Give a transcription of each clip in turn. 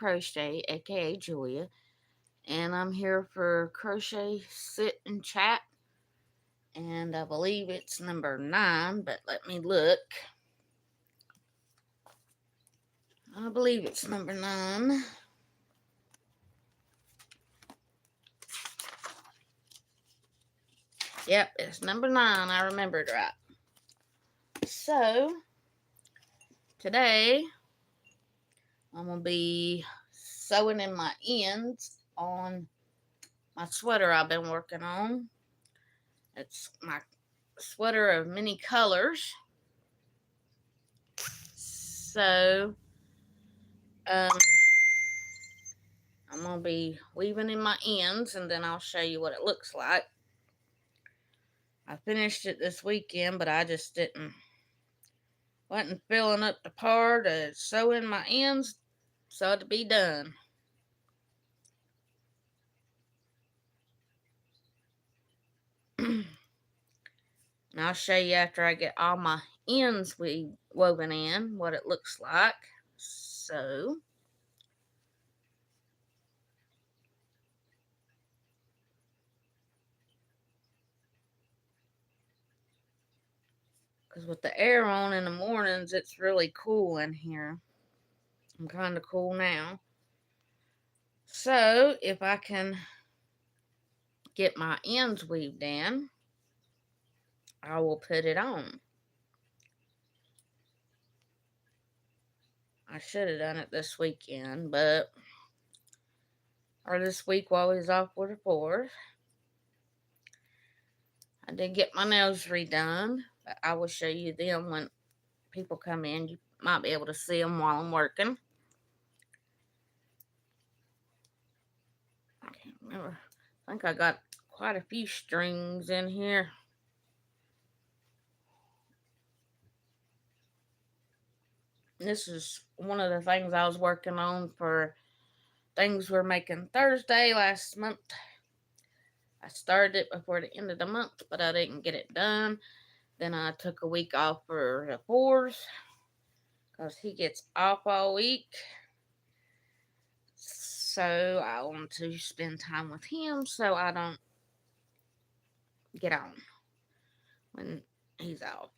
Crochet, aka Julia, and I'm here for Crochet Sit and Chat, and I believe it's number 9, but let me look. I believe it's number 9. Yep, it's number 9. I remembered right. So, today I'm going to be sewing in my ends on my sweater I've been working on. It's my sweater of many colors. So, I'm going to be weaving in my ends, and then I'll show you what it looks like. I finished it this weekend, but I just wasn't filling up the part to sew in my ends, so to be done. And I'll show you after I get all my ends woven in what it looks like. So, because with the air on in the mornings, it's really cool in here. I'm kind of cool now. So, if I can get my ends weaved in, I will put it on. I should have done it this weekend, or this week while we was off for the 4th. I did get my nails redone, but I will show you them when people come in. You might be able to see them while I'm working. I can't remember. I think I got quite a few strings in here. This is one of the things I was working on for things we're making Thursday last month. I started it before the end of the month, but I didn't get it done. Then I took a week off for the 4th because he gets off all week. So I want to spend time with him so I don't get on when he's off.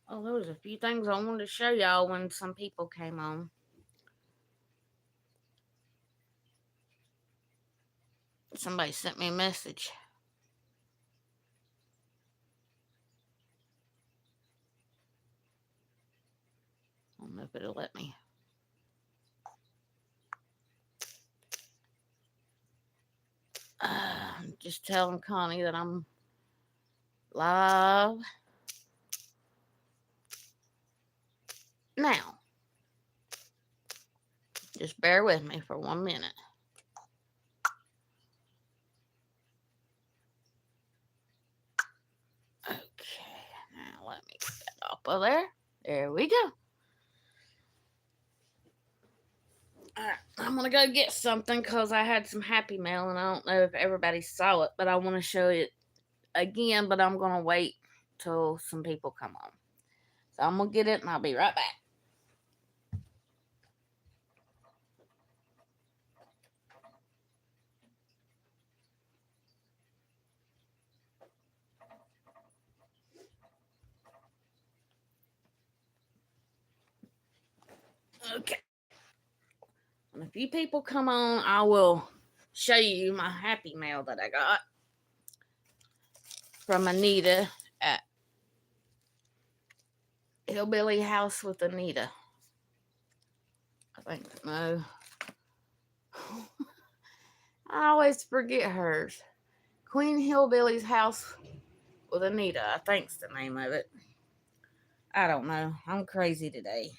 Oh, there was a few things I wanted to show y'all when some people came on. Somebody sent me a message. I don't know if it'll let me. Just telling Connie that I'm live now. Just bear with me for 1 minute. Okay, now let me get that up of there. There we go. Alright, I'm gonna go get something because I had some Happy Mail and I don't know if everybody saw it, but I want to show it again, but I'm gonna wait till some people come on. So I'm gonna get it and I'll be right back. Okay. When a few people come on, I will show you my Happy Mail that I got from Anita at Hillbilly House with Anita. I think, no. I always forget hers. Queen Hillbilly's House with Anita, I think's the name of it. I don't know. I'm crazy today.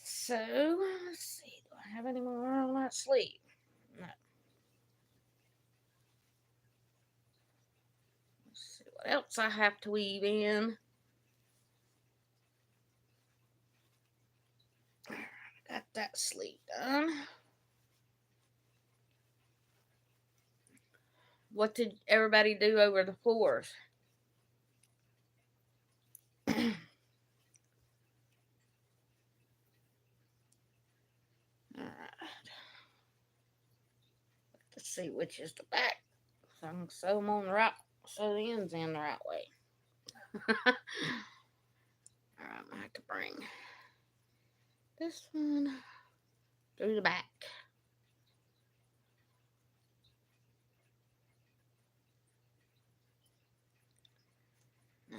So, let's see. Do I have any more on my sleeve? No. Let's see what else I have to weave in. that sleeve done. What did everybody do over the 4th? Alright. Let's see which is the back. So I can sew them on the right, sew the ends in the right way. Alright, I'm gonna have to bring this one through the back. Now,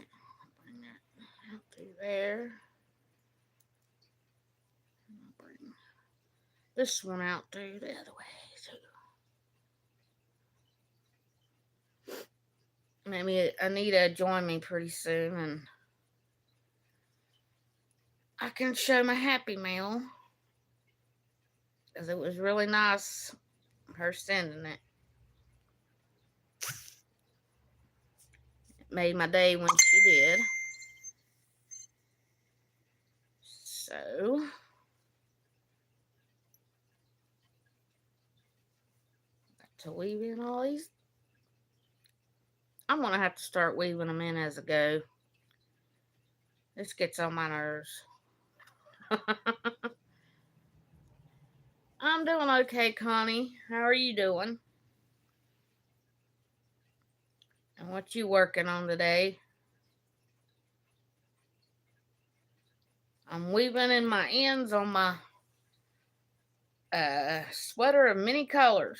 bring that out through there. I'll bring this one out through the other way too. Maybe Anita join me pretty soon and I can show my Happy Mail. Because it was really nice her sending it. It made my day when she did. So got to weave in all these. I'm gonna have to start weaving them in as I go. This gets on my nerves. I'm doing okay, Connie. How are you doing? And what you working on today? I'm weaving in my ends on my sweater of many colors.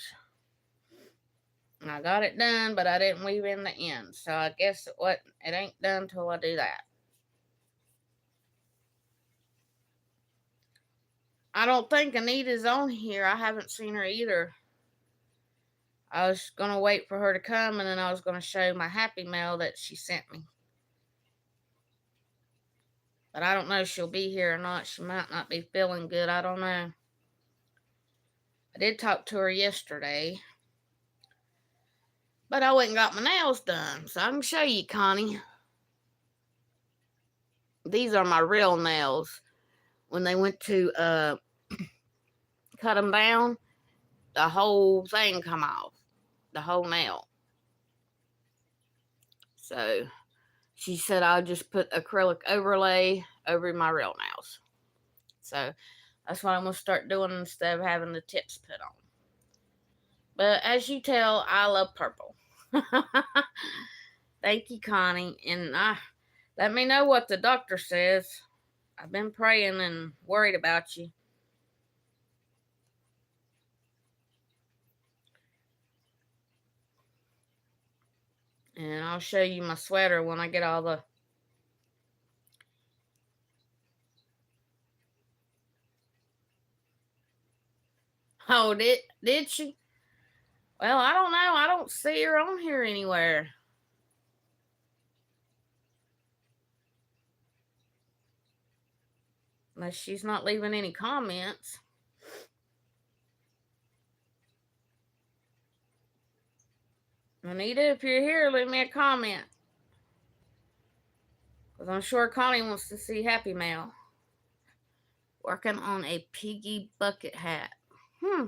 And I got it done, but I didn't weave in the ends. So I guess it ain't done till I do that. I don't think Anita's on here. I haven't seen her either. I was going to wait for her to come, and then I was going to show my Happy Mail that she sent me. But I don't know if she'll be here or not. She might not be feeling good. I don't know. I did talk to her yesterday. But I went and got my nails done, so I can show you, Connie. These are my real nails. When they went to cut them down, the whole thing come off. The whole nail. So she said I'll just put acrylic overlay over my real nails. So that's what I'm going to start doing instead of having the tips put on. But as you tell, I love purple. Thank you, Connie. And let me know what the doctor says. I've been praying and worried about you. And I'll show you my sweater when I get all the... Oh, did she? Well, I don't know. I don't see her on here anywhere. Unless she's not leaving any comments. Anita, if you're here, leave me a comment. Because I'm sure Connie wants to see Happy Mail. Working on a piggy bucket hat. I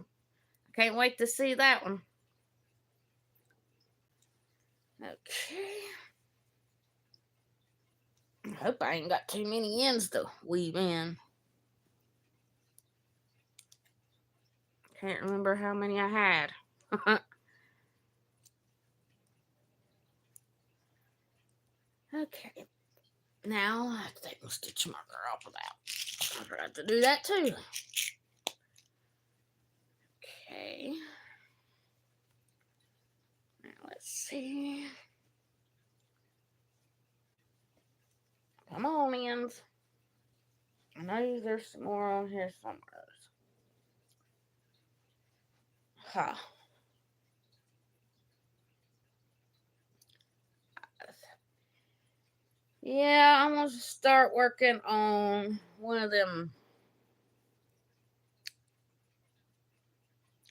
can't wait to see that one. Okay. I hope I ain't got too many ends to weave in. Can't remember how many I had. Okay. Now I have to take my stitch marker off of that. I forgot to do that too. Okay. Now let's see. Come on, ends. I know there's some more on here somewhere. Huh. Yeah, I'm going to start working on one of them.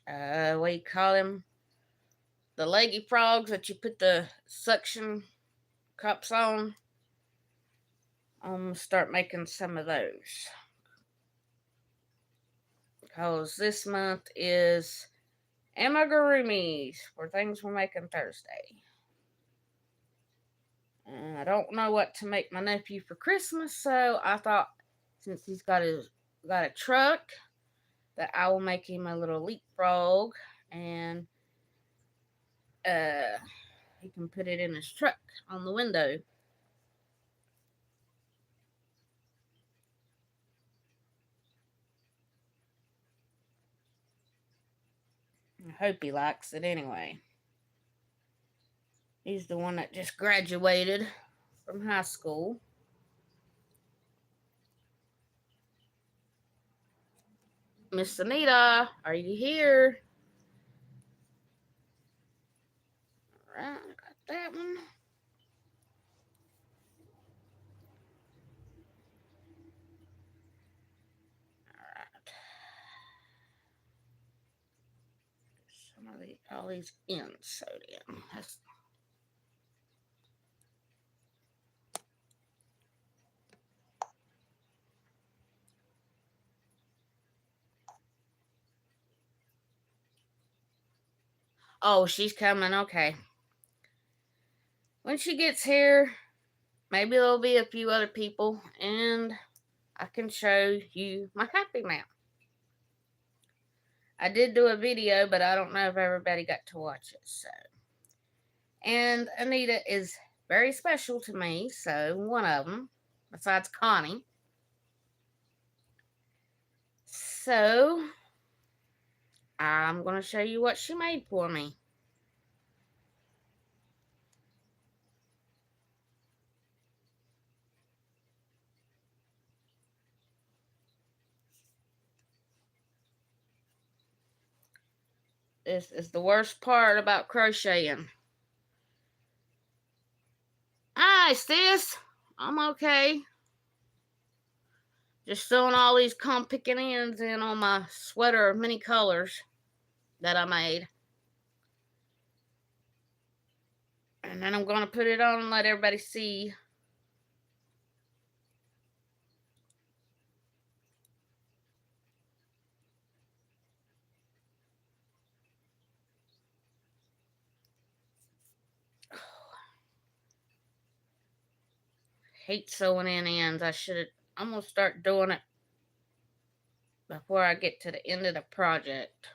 What do you call them? The leggy frogs that you put the suction cups on. I'm going to start making some of those. because this month is amigurumis, for things we're making Thursday. And I don't know what to make my nephew for Christmas, so I thought since he's got a truck, that I will make him a little leapfrog, and he can put it in his truck on the window. I hope he likes it anyway. He's the one that just graduated from high school. Miss Anita, are you here? Alright, got that one. Alright. Some of all these ends sewed in. Oh, she's coming. Okay. When she gets here, maybe there'll be a few other people, and I can show you my happy mail. I did do a video, but I don't know if everybody got to watch it. So, and Anita is very special to me. So, one of them, besides Connie. So, I'm going to show you what she made for me. This is the worst part about crocheting. Hi, sis. I'm okay. Just sewing all these picking ends in on my sweater of many colors that I made. And then I'm going to put it on and let everybody see. Hate sewing in ends. I'm going to start doing it before I get to the end of the project.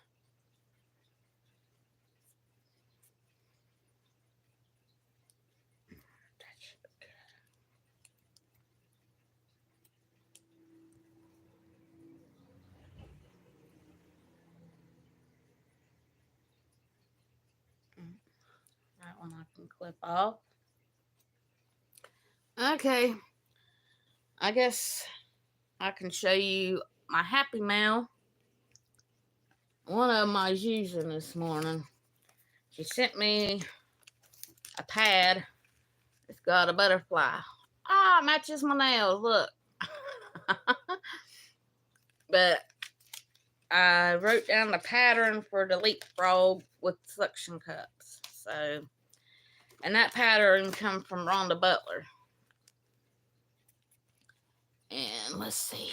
That one I can clip off. Okay. I guess I can show you my happy mail. One of them I was using this morning. She sent me a pad. It's got a butterfly. Ah, it matches my nails. Look. But I wrote down the pattern for the leapfrog with suction cups. So, and that pattern come from Rhonda Butler. And let's see.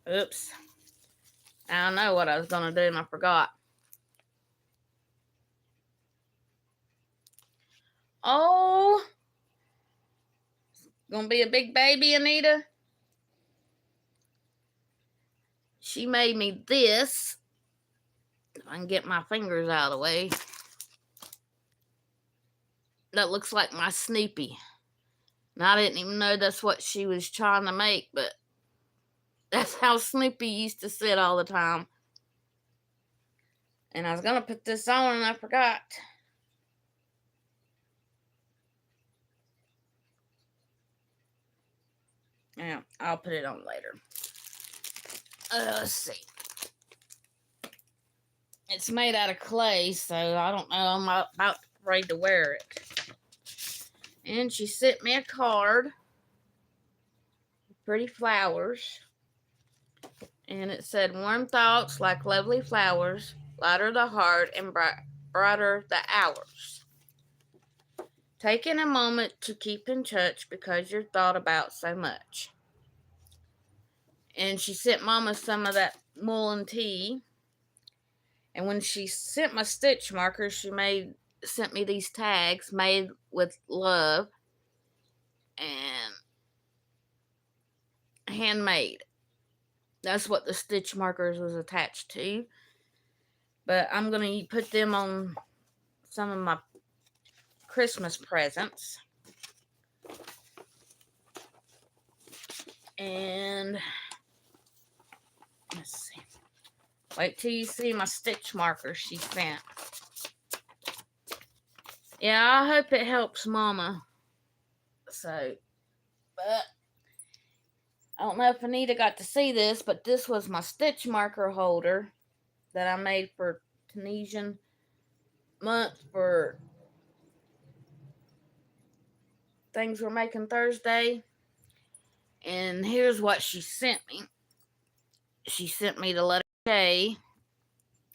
Oops. I don't know what I was going to do and I forgot. Oh. Gonna be a big baby, Anita. She made me this. If I can get my fingers out of the way. That looks like my Snoopy. And I didn't even know that's what she was trying to make, but that's how Snoopy used to sit all the time. And I was going to put this on and I forgot. Yeah, I'll put it on later. Let's see. It's made out of clay, so I don't know. I'm about afraid to wear it. And she sent me a card. Pretty flowers. And it said, warm thoughts like lovely flowers, lighter the heart and brighter the hours. taking a moment to keep in touch because you're thought about so much. And she sent Mama some of that Mullen tea. And when she sent my stitch markers, she sent me these tags made with love and handmade. That's what the stitch markers was attached to. But I'm going to put them on some of my Christmas presents. And let's see. Wait till you see my stitch markers she sent. Yeah, I hope it helps Mama. So, but I don't know if Anita got to see this, but this was my stitch marker holder that I made for Tunisian month for things we're making Thursday. And here's what she sent me. She sent me the letter J.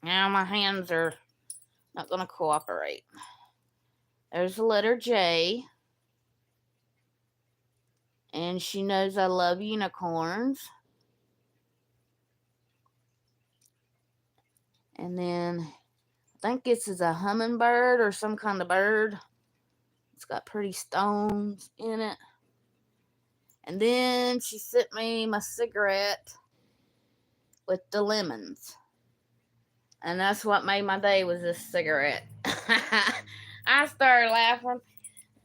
Now my hands are not going to cooperate. There's the letter J. And she knows I love unicorns. And then I think this is a hummingbird or some kind of bird. It's got pretty stones in it. And then she sent me my cigarette with the lemons. And that's what made my day, was this cigarette. I started laughing.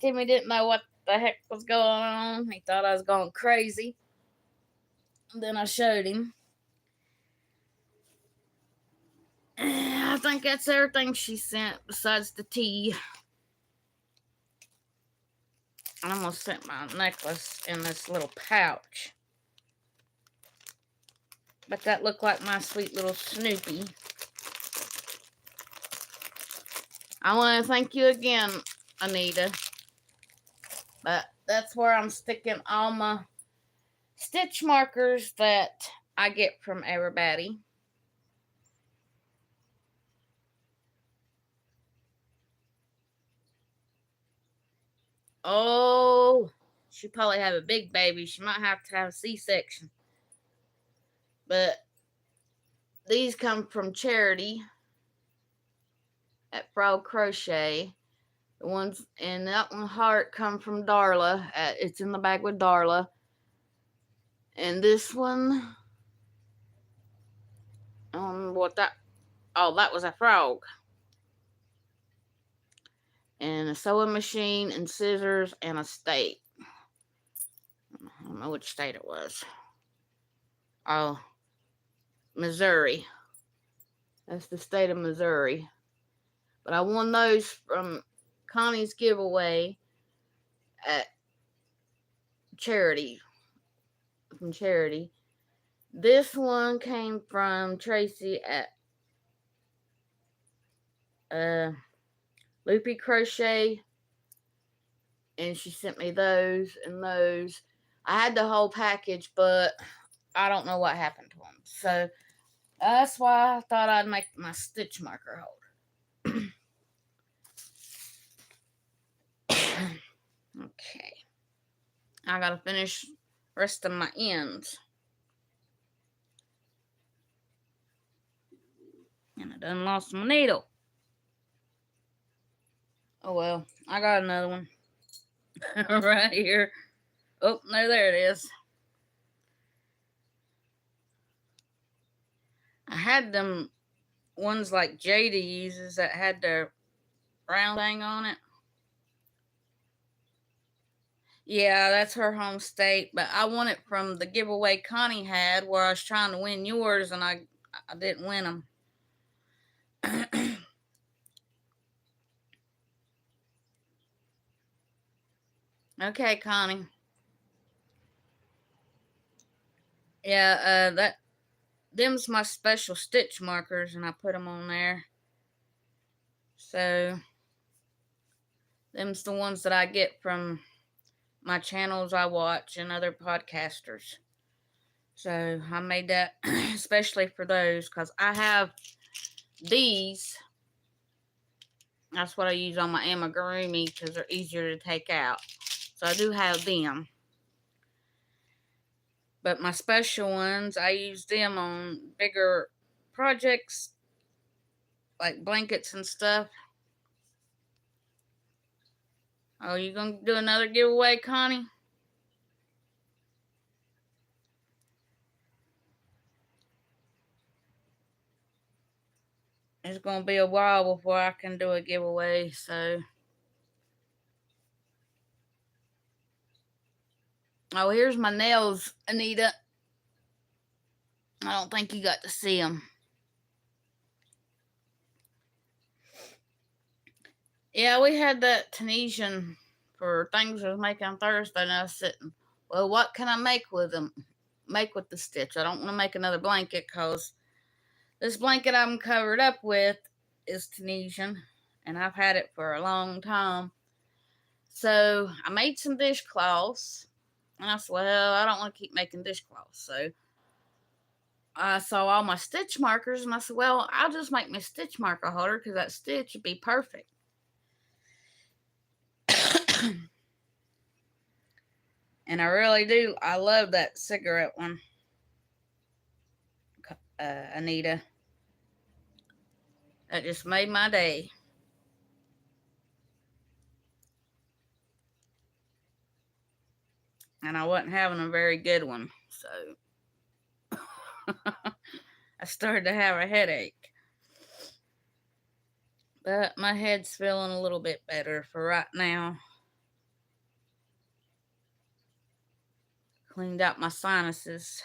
Timmy didn't know what the heck was going on. He thought I was going crazy. And then I showed him. I think that's everything she sent besides the tea. I'm going to set my necklace in this little pouch. But that looked like my sweet little Snoopy. I want to thank you again, Anita. But that's where I'm sticking all my stitch markers that I get from everybody. Oh, she probably have a big baby. She might have to have a C-section. But these come from Charity at Frog Crochet. The ones and that one heart come from Darla. It's in the bag with Darla. And this one, that was a frog. And a sewing machine and scissors and a state. I don't know which state it was. Oh, Missouri. That's the state of Missouri. But I won those from Connie's giveaway at Charity. From Charity. This one came from Traci at Loopy Crochet. And she sent me those and those. I had the whole package, but I don't know what happened to them. So that's why I thought I'd make my stitch marker holder. Okay. I gotta finish the rest of my ends. And I done lost my needle. Oh well, I got another one. Right here. Oh, no, there it is. I had them ones like Jada uses that had the round thing on it. Yeah, that's her home state, but I won it from the giveaway Connie had where I was trying to win yours and I didn't win them. Okay, Connie. Yeah, them's my special stitch markers and I put them on there. So, them's the ones that I get from my channels I watch and other podcasters. So, I made that especially for those because I have these That's what I use on my amigurumi because they're easier to take out. So I do have them. But my special ones, I use them on bigger projects like blankets and stuff. Oh, you gonna do another giveaway, Connie? It's gonna be a while before I can do a giveaway, so. Oh, here's my nails, Anita. I don't think you got to see them. Yeah, we had that Tunisian for things I was making Thursday, and I was sitting, well, what can I make with them? Make with the stitch. I don't want to make another blanket because this blanket I'm covered up with is Tunisian, and I've had it for a long time. So I made some dishcloths, and I said, well, I don't want to keep making dishcloths. So I saw all my stitch markers, and I said, well, I'll just make my stitch marker holder because that stitch would be perfect. And I really do. I love that cigarette one, Anita. That just made my day. And I wasn't having a very good one, so I started to have a headache. But my head's feeling a little bit better for right now. Cleaned out my sinuses.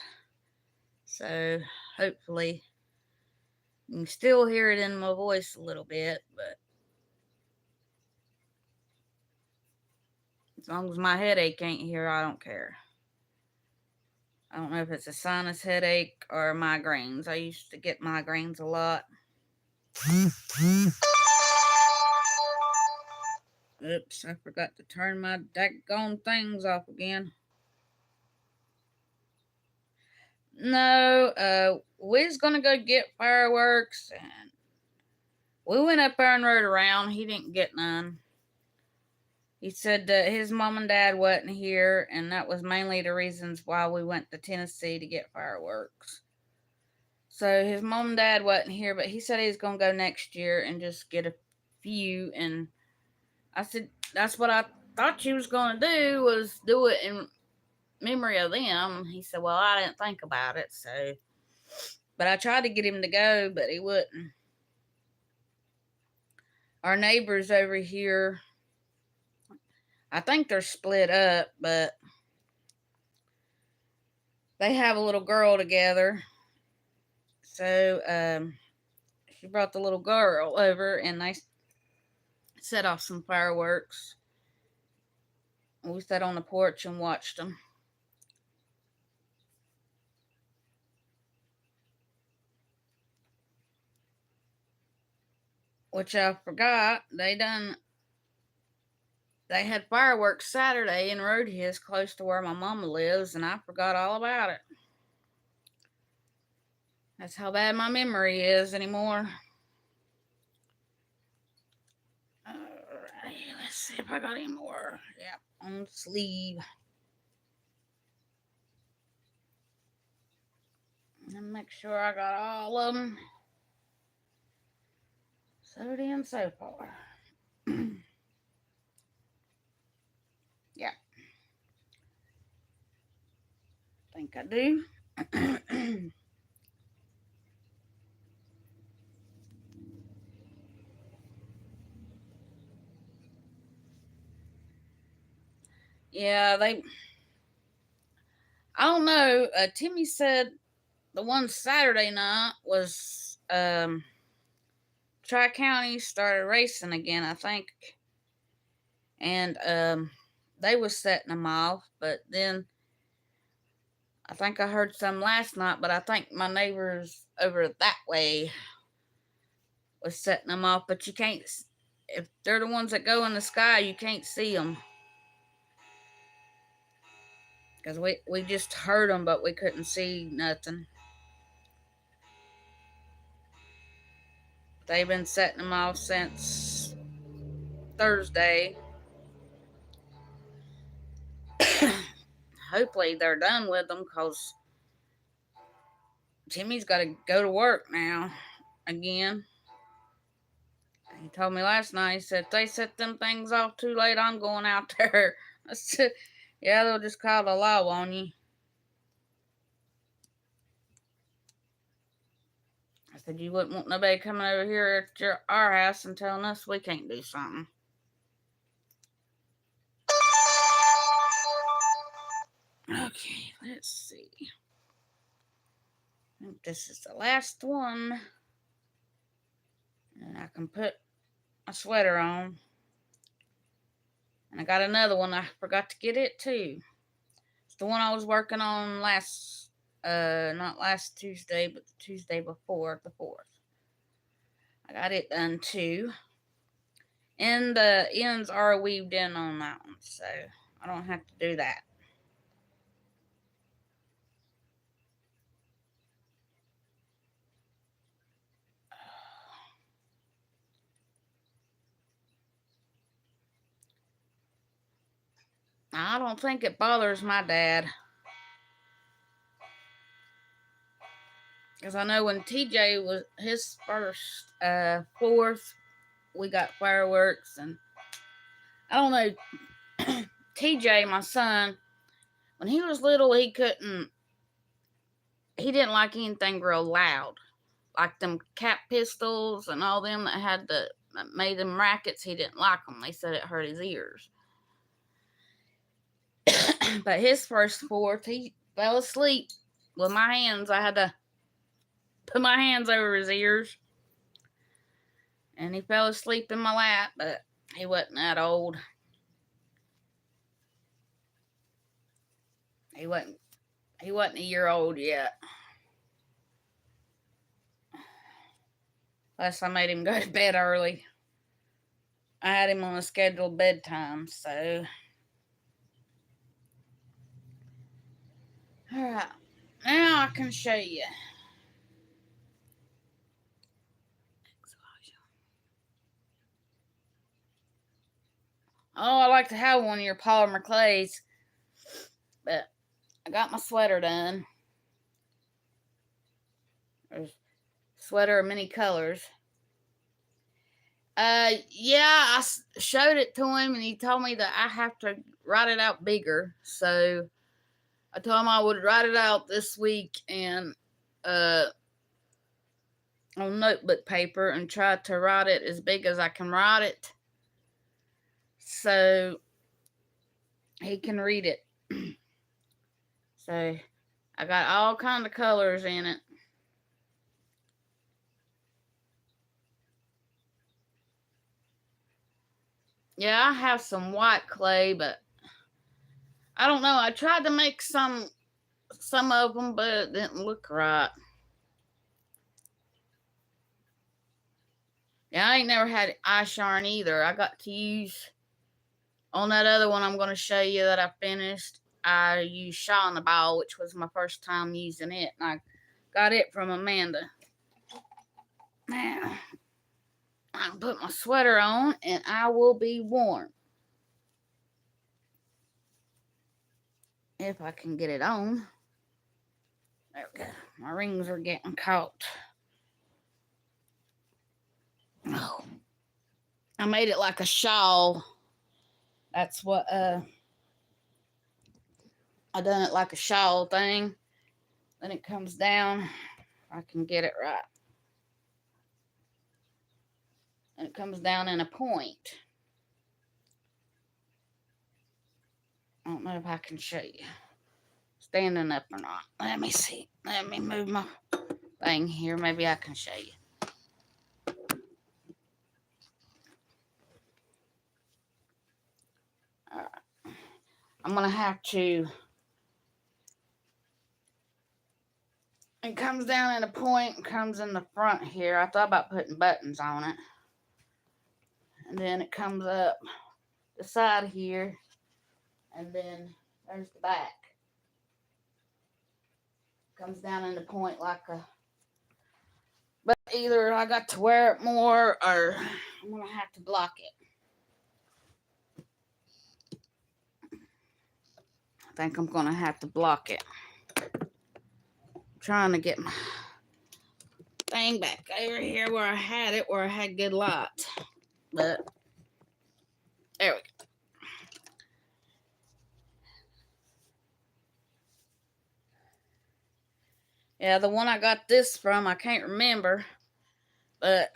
So hopefully you can still hear it in my voice a little bit, but as long as my headache ain't here, I don't care. I don't know if it's a sinus headache or migraines. I used to get migraines a lot. Oops, I forgot to turn my daggone things off again. No, we was gonna go get fireworks, and we went up there and rode around. He didn't get none. He said that his mom and dad wasn't here, and that was mainly the reasons why we went to Tennessee to get fireworks. So his mom and dad wasn't here, but he said he was gonna go next year and just get a few. And I said that's what I thought you was gonna do, was do it in memory of them. He said, well, I didn't think about it, so. But I tried to get him to go, but he wouldn't. Our neighbors over here, I think they're split up, but they have a little girl together. So she brought the little girl over, and they set off some fireworks. We sat on the porch and watched them. Which I forgot, they had fireworks Saturday in Roadhouse close to where my mama lives, and I forgot all about it. That's how bad my memory is anymore. Alright, let's see if I got any more. Yep, on the sleeve. And make sure I got all of them sewed in so far. Yeah. I think I do. Yeah, I don't know. Timmy said the one Saturday night was Tri-County started racing again, I think. And they was setting them off, but then I think I heard some last night, but I think my neighbors over that way was setting them off. But you can't, if they're the ones that go in the sky, you can't see them. Because we just heard them, but we couldn't see nothing. They've been setting them off since Thursday. Hopefully they're done with them, because Jimmy's got to go to work now again. He told me last night, he said, if they set them things off too late, I'm going out there. I said, yeah, they'll just call the law on you. I said, you wouldn't want nobody coming over here at our house and telling us we can't do something. Okay, let's see. I think this is the last one. And I can put my sweater on. And I got another one. I forgot to get it too. It's the one I was working on not last Tuesday, but the Tuesday before, the 4th. I got it done too. And the ends are weaved in on that one, so I don't have to do that. I don't think it bothers my dad. Because I know when TJ was his first 4th, we got fireworks. And I don't know, TJ, my son, when he was little, he didn't like anything real loud. Like them cap pistols and all them that made them rackets, he didn't like them. They said it hurt his ears. But his first 4th, he fell asleep with my hands. I had to put my hands over his ears. And he fell asleep in my lap, but he wasn't that old. He wasn't a year old yet. Plus, I made him go to bed early. I had him on a scheduled bedtime, so. Alright, now I can show you. Oh, I like to have one of your polymer clays. But I got my sweater done. There's a sweater of many colors. Yeah, I showed it to him and he told me that I have to write it out bigger. So I told him I would write it out this week and on notebook paper and try to write it as big as I can write it, so he can read it. So I got all kind of colors in it. Yeah, I have some white clay, but I don't know. I tried to make some of them, but it didn't look right. Yeah, I ain't never had ice yarn either. I got to use, on that other one I'm going to show you that I finished, I used Shaw in the Ball, which was my first time using it. And I got it from Amanda. Now, I'll put my sweater on and I will be warm. If I can get it on. There we go. My rings are getting caught. Oh. I made it like a shawl. That's what I done it like a shawl thing. Then it comes down. I can get it right. And it comes down in a point. I don't know if I can show you standing up or not. Let me see. Let me move my thing here. Maybe I can show you. All right. I'm going to have to. It comes down in a point and comes in the front here. I thought about putting buttons on it. And then it comes up the side here. And then there's the back. Comes down in the point like a. But either I got to wear it more or I'm going to have to block it. think I'm going to have to block it. I'm trying to get my thing back over here where I had it, where I had good light. But there we go. Yeah, the one I got this from, I can't remember. But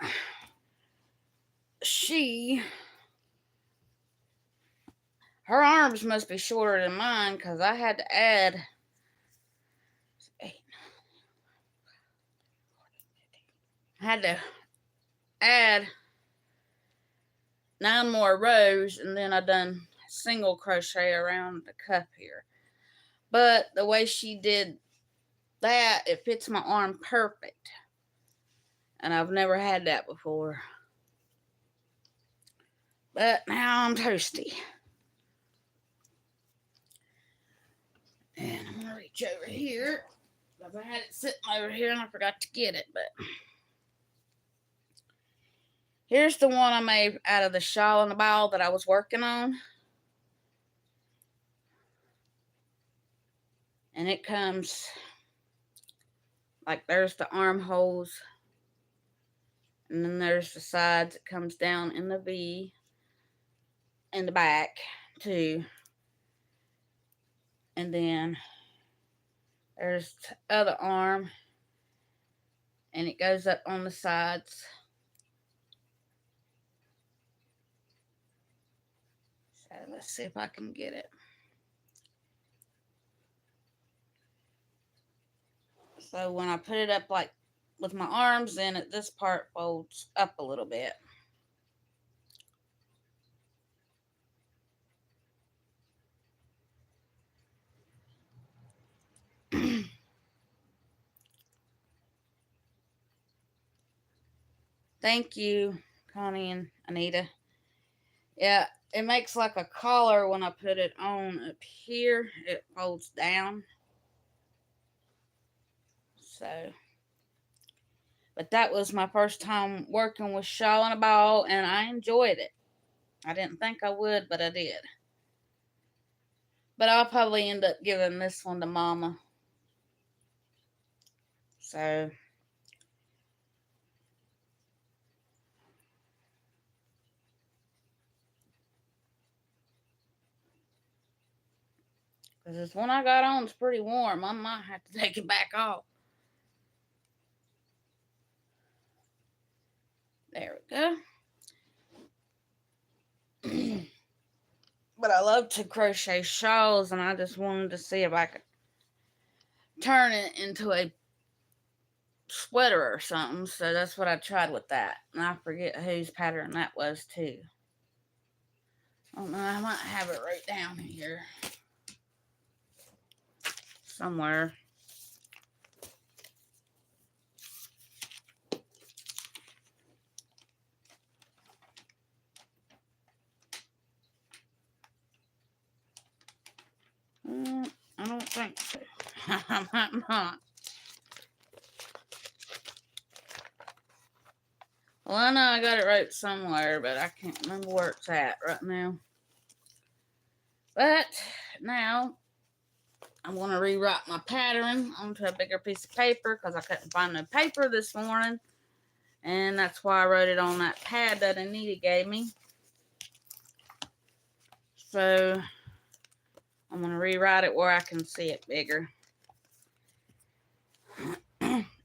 her arms must be shorter than mine because I had to add 9 more rows, and then I done single crochet around the cup here. But the way she did that, it fits my arm perfect. And I've never had that before. But now I'm toasty. And I'm going to reach over here. I had it sitting over here and I forgot to get it. But here's the one I made out of the shawl and the ball that I was working on. And it comes like there's the armholes. And then there's the sides. It comes down in the V. In the back too. And then there's the other arm. And it goes up on the sides. So let's see if I can get it. So when I put it up like with my arms in it, this part folds up a little bit. Thank you, Connie and Anita. Yeah, it makes like a collar when I put it on up here. It folds down. So, but that was my first time working with shawl and a ball, and I enjoyed it. I didn't think I would, but I did. But I'll probably end up giving this one to Mama. So, because this one I got on is pretty warm. I might have to take it back off. There we go. But I love to crochet shawls, and I just wanted to see if I could turn it into a sweater or something. So that's what I tried with that. And I forget whose pattern that was too. I don't know. I might have it right down here somewhere. I don't think so. I might not. Well, I know I got it right somewhere, but I can't remember where it's at right now. But now I'm going to rewrite my pattern onto a bigger piece of paper because I couldn't find no paper this morning. And that's why I wrote it on that pad that Anita gave me. So I'm going to rewrite it where I can see it bigger.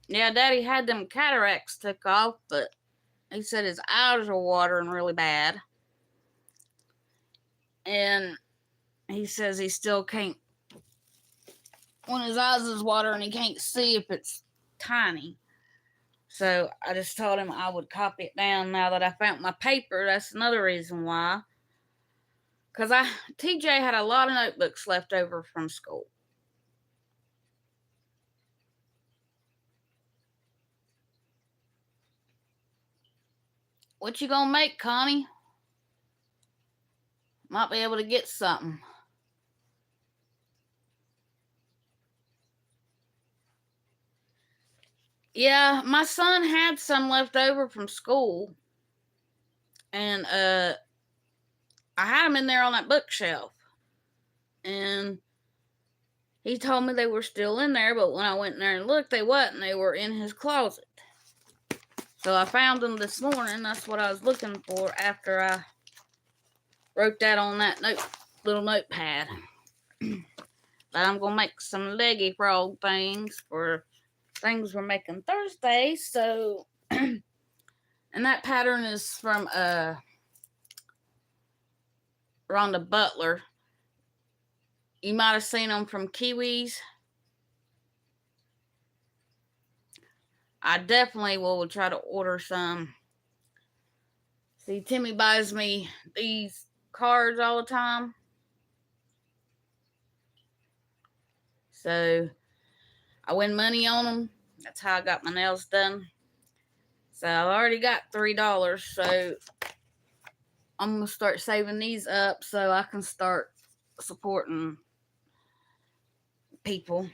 Yeah, Daddy had them cataracts took off, but he said his eyes are watering really bad. And he says he still can't, when his eyes is watering, he can't see if it's tiny. So I just told him I would copy it down now that I found my paper. That's another reason why. Because TJ had a lot of notebooks left over from school. What you gonna make, Connie? Might be able to get something. Yeah, my son had some left over from school. And I had them in there on that bookshelf. And He told me they were still in there, but when I went in there and looked, they wasn't. They were in his closet. So I found them this morning. That's what I was looking for after I wrote that on that little notepad. But I'm going to make some leggy frog things for things we're making Thursday. So, and that pattern is from Rhonda Butler. You might have seen them from Kiwis. I definitely will try to order some. See, Timmy buys me these cards all the time. So, I win money on them. That's how I got my nails done. So, I've already got $3. So, I'm going to start saving these up so I can start supporting people.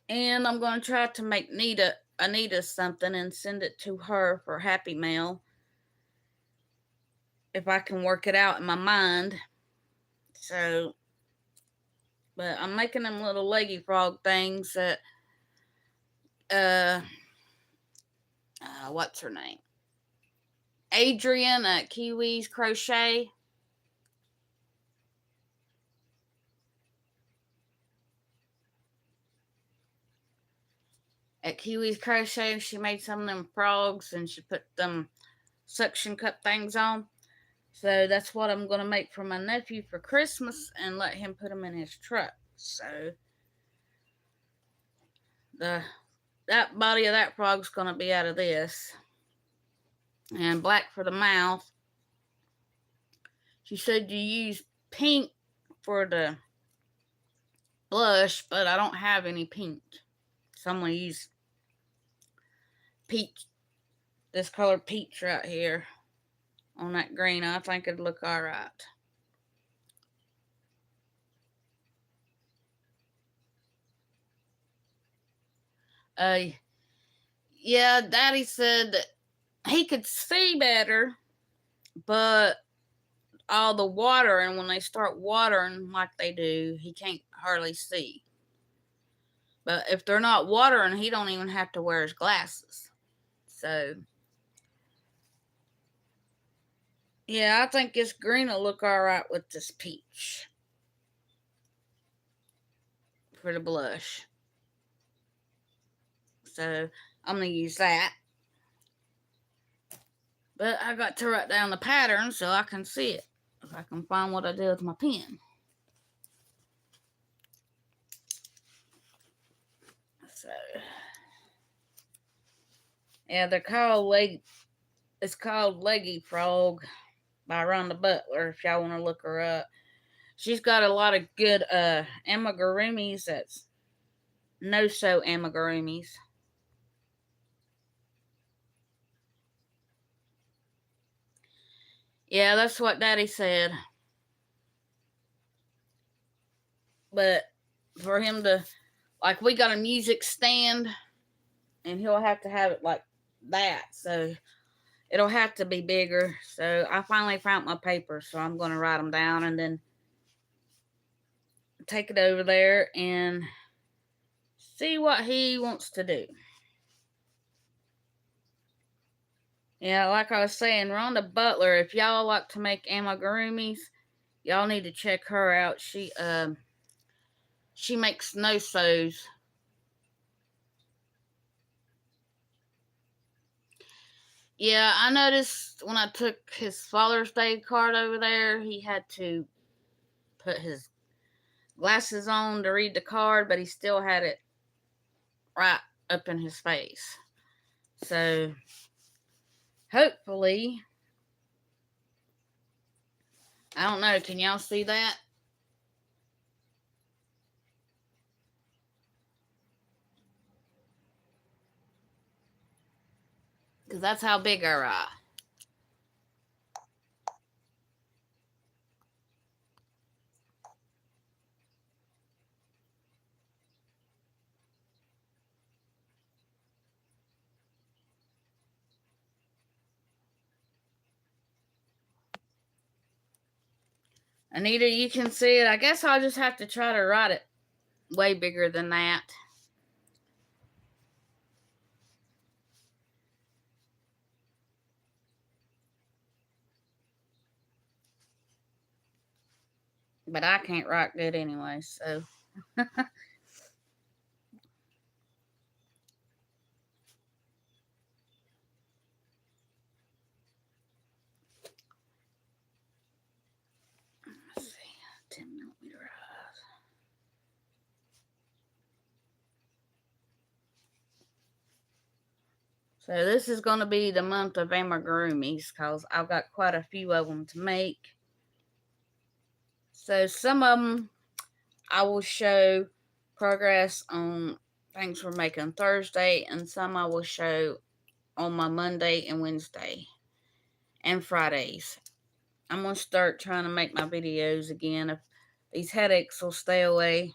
And I'm going to try to make Anita something and send it to her for Happy Mail. If I can work it out in my mind. So, but I'm making them little leggy frog things that, what's her name? Adrian at Kiwis Crochet. At Kiwis Crochet, she made some of them frogs and she put them suction cup things on. So that's what I'm going to make for my nephew for Christmas and let him put them in his truck. So that body of that frog's going to be out of this. And black for the mouth. She said you use pink for the blush, but I don't have any pink. So I'm going to use peach, this color peach right here on that green. I think it'd look all right. Yeah, Daddy said that he could see better, but all the water, and when they start watering like they do, he can't hardly see. But if they're not watering, he don't even have to wear his glasses. So, yeah, I think this green will look all right with this peach for the blush. So, I'm going to use that. But I got to write down the pattern so I can see it. If I can find what I did with my pen. So, yeah, they're called it's called Leggy Frog by Rhonda Butler, if y'all want to look her up. She's got a lot of good amigurumis that's no-sew amigurumis. Yeah, that's what Daddy said. But for him to, like, we got a music stand, and he'll have to have it like that. So it'll have to be bigger. So I finally found my paper, so I'm going to write them down and then take it over there and see what he wants to do. Yeah, like I was saying, Rhonda Butler, if y'all like to make amigurumis, y'all need to check her out. She makes no-sews. Yeah, I noticed when I took his Father's Day card over there, he had to put his glasses on to read the card, but he still had it right up in his face. So, hopefully, I don't know, can y'all see that? Because that's how big I write. Anita, you can see it. I guess I'll just have to try to write it way bigger than that. But I can't write good anyway, so. Let's see, 10mm eyes. So this is going to be the month of amigurumis because I've got quite a few of them to make. So some of them I will show progress on things we're making Thursday, and some I will show on my Monday and Wednesday and Fridays. I'm going to start trying to make my videos again if these headaches will stay away.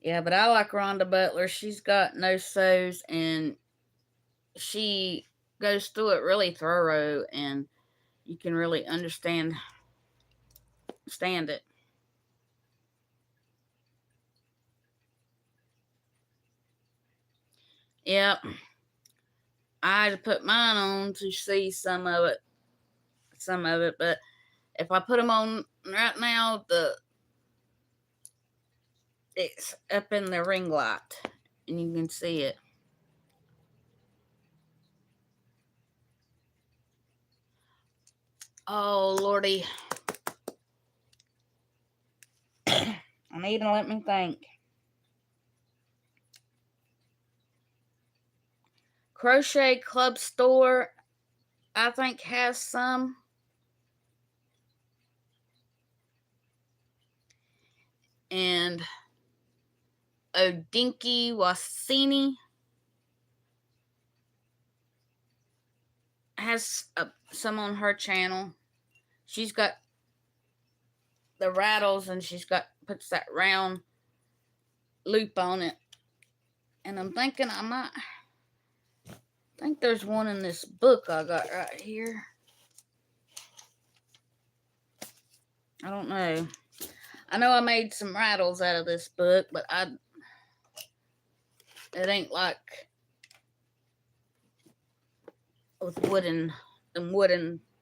Yeah, but I like Rhonda Butler. She's got no sews and she goes through it really thorough and you can really understand it. Yep. I had to put mine on to see some of it, but if I put them on right now, it's up in the ring light and you can see it. Oh, Lordy. Anita, let me think. Crochet Club Store, I think, has some. And Odinky Wasini has some on her channel. She's got the rattles and puts that round loop on it. And I'm thinking I think there's one in this book I got right here. I don't know. I know I made some rattles out of this book, but it ain't like with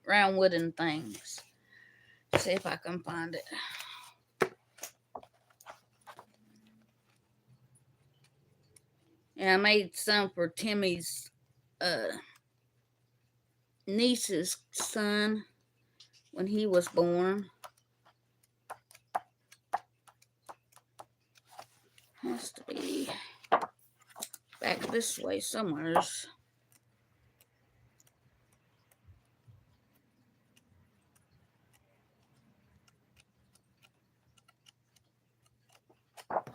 round wooden things. Let's see if I can find it. Yeah, I made some for Timmy's niece's son when he was born. Has to be back this way somewhere.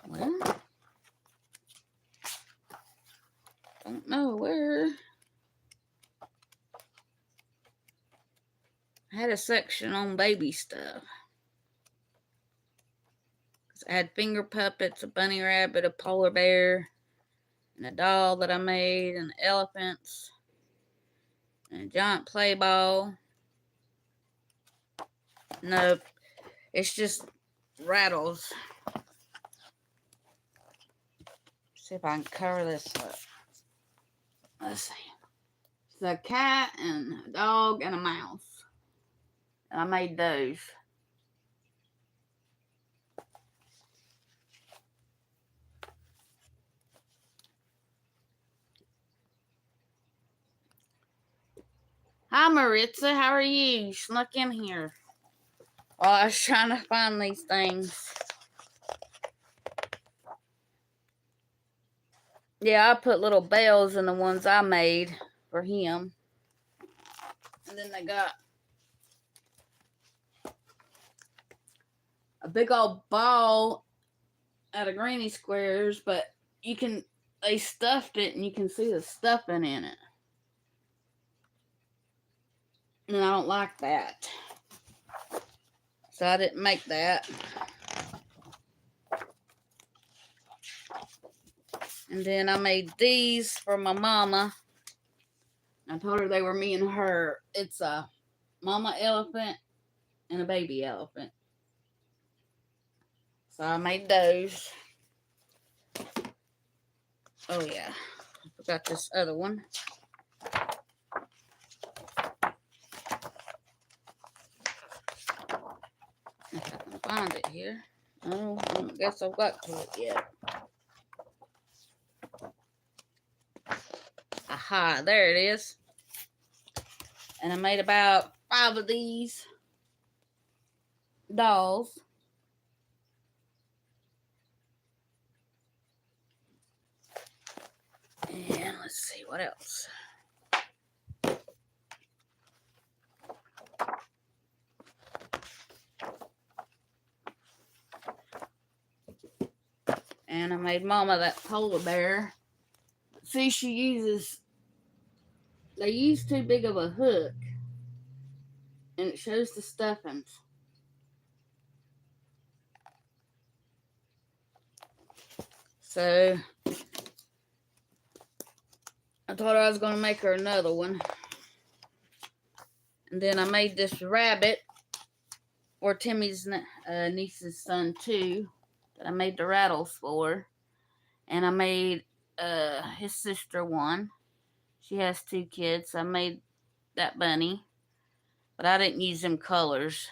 Well, don't know where. I had a section on baby stuff. I had finger puppets, a bunny rabbit, a polar bear, and a doll that I made, and elephants, and a giant play ball. Nope, it's just rattles. See if I can cover this up. Let's see. It's a cat and a dog and a mouse. And I made those. Hi, Maritza. How are you? You snuck in here. While I was trying to find these things. Yeah, I put little bells in the ones I made for him. And then they got a big old ball out of Granny Squares, but they stuffed it and you can see the stuffing in it. And I don't like that. So I didn't make that. And then I made these for my mama. I told her they were me and her. It's a mama elephant and a baby elephant. So I made those. Oh yeah, I forgot this other one. If I can find it here. Oh, I don't guess I've got to it yet. Aha, there it is. And I made about 5 of these dolls. And let's see what else. And I made Mama that polar bear. See, they use too big of a hook. And it shows the stuffings. So, I thought I was going to make her another one. And then I made this rabbit, or Timmy's niece's son too, that I made the rattles for. And I made his sister one. She has 2 kids. So I made that bunny. But I didn't use them colors.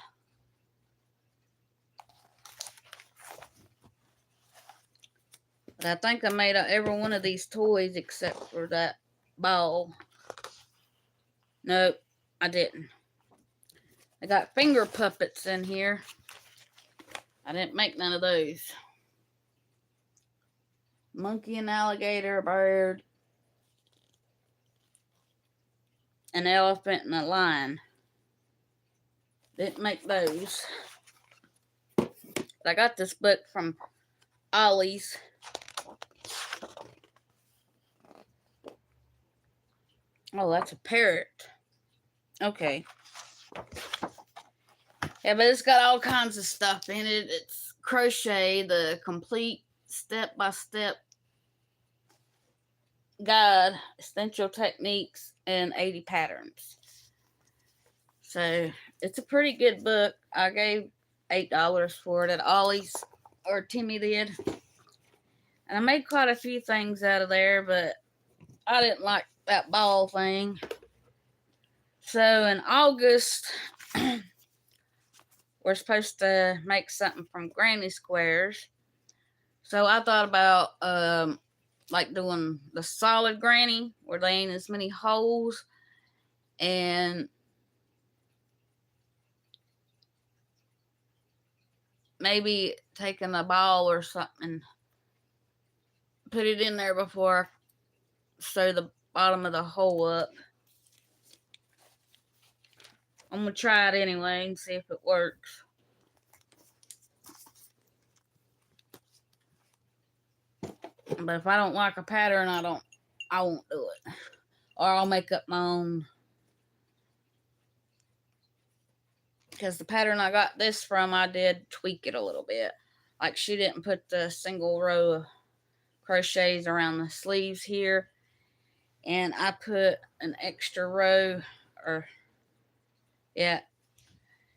But I think I made every one of these toys except for that ball. Nope, I didn't. I got finger puppets in here. I didn't make none of those. Monkey and alligator, a bird, an elephant, and a lion. Didn't make those. But I got this book from Ollie's. Oh, that's a parrot. Okay. Yeah, but it's got all kinds of stuff in it. It's crochet, the complete step-by-step guide, essential techniques, and 80 patterns. So, it's a pretty good book. I gave $8 for it at Ollie's, or Timmy did. And I made quite a few things out of there, but I didn't like that ball thing. So, in August, we're supposed to make something from granny squares. So I thought about like doing the solid granny where there ain't as many holes, and maybe taking a ball or something, put it in there before I sew the bottom of the hole up. I'm gonna try it anyway and see if it works. But if I don't like a pattern, I won't do it. Or I'll make up my own. Because the pattern I got this from, I did tweak it a little bit. Like, she didn't put the single row of crochets around the sleeves here. And I put an extra row, or, yeah.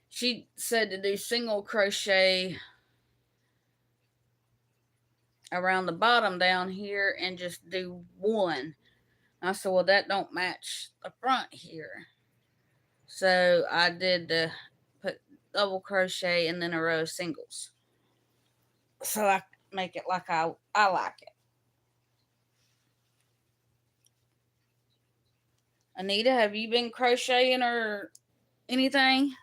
She said to do single crochet around the bottom down here and just do one. I said, well, that don't match the front here. So I did put double crochet and then a row of singles. So I make it like I like it. Anita, have you been crocheting or anything?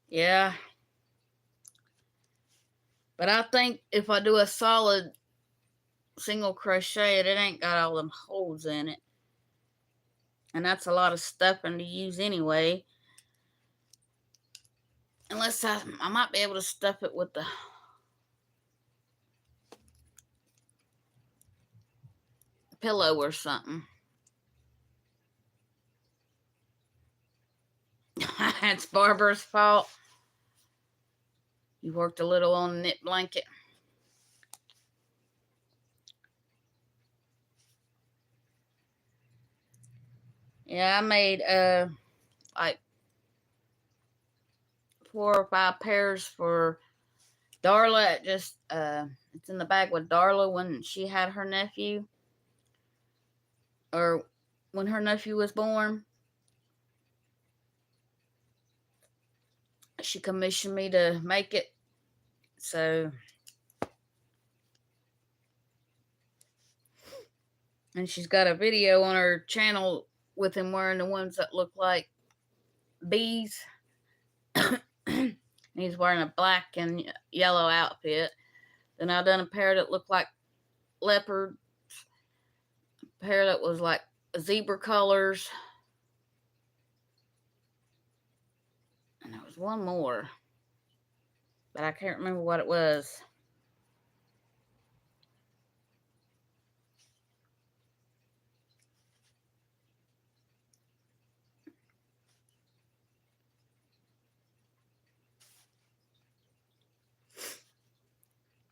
Yeah. But I think if I do a solid single crochet, it ain't got all them holes in it. And that's a lot of stuffing to use anyway. Unless I might be able to stuff it with the pillow or something. It's Barbara's fault. You worked a little on the knit blanket. Yeah, I made like 4 or 5 pairs for Darla. Just it's in the bag with Darla when she had her nephew, or when her nephew was born. She commissioned me to make it, so, and she's got a video on her channel with him wearing the ones that look like bees. He's wearing a black and yellow outfit. Then I done a pair that looked like leopard, a pair that was like zebra colors, and there was one more, but I can't remember what it was.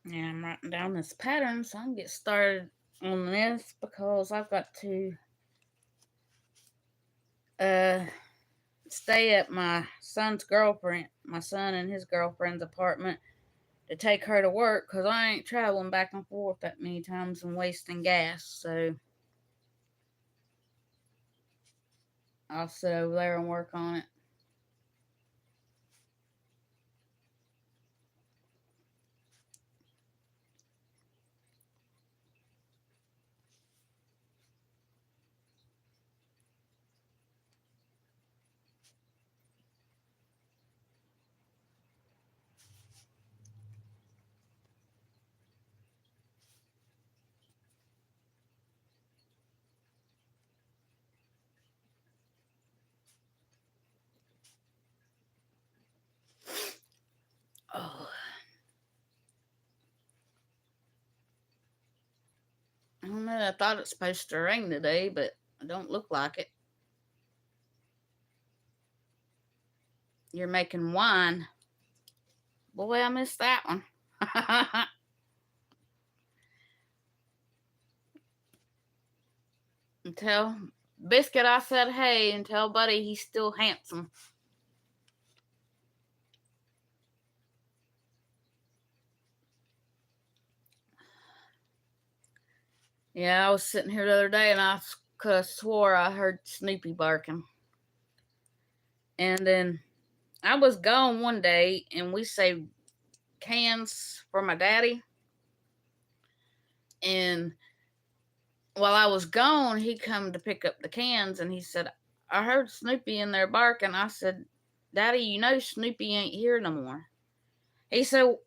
Yeah, I'm writing down this pattern so I can get started on this, because I've got to stay at my son and his girlfriend's apartment to take her to work, because I ain't traveling back and forth that many times and wasting gas. So I'll sit over there and work on it. Oh, I don't know. I thought it's supposed to rain today, but it don't look like it. You're making wine. Boy, I missed that one. And tell Biscuit I said hey, and tell Buddy he's still handsome. Yeah, I was sitting here the other day and I could have swore I heard Snoopy barking. And then I was gone one day and we saved cans for my daddy. And while I was gone, he come to pick up the cans and he said, I heard Snoopy in there barking. I said, Daddy, you know Snoopy ain't here no more. He said,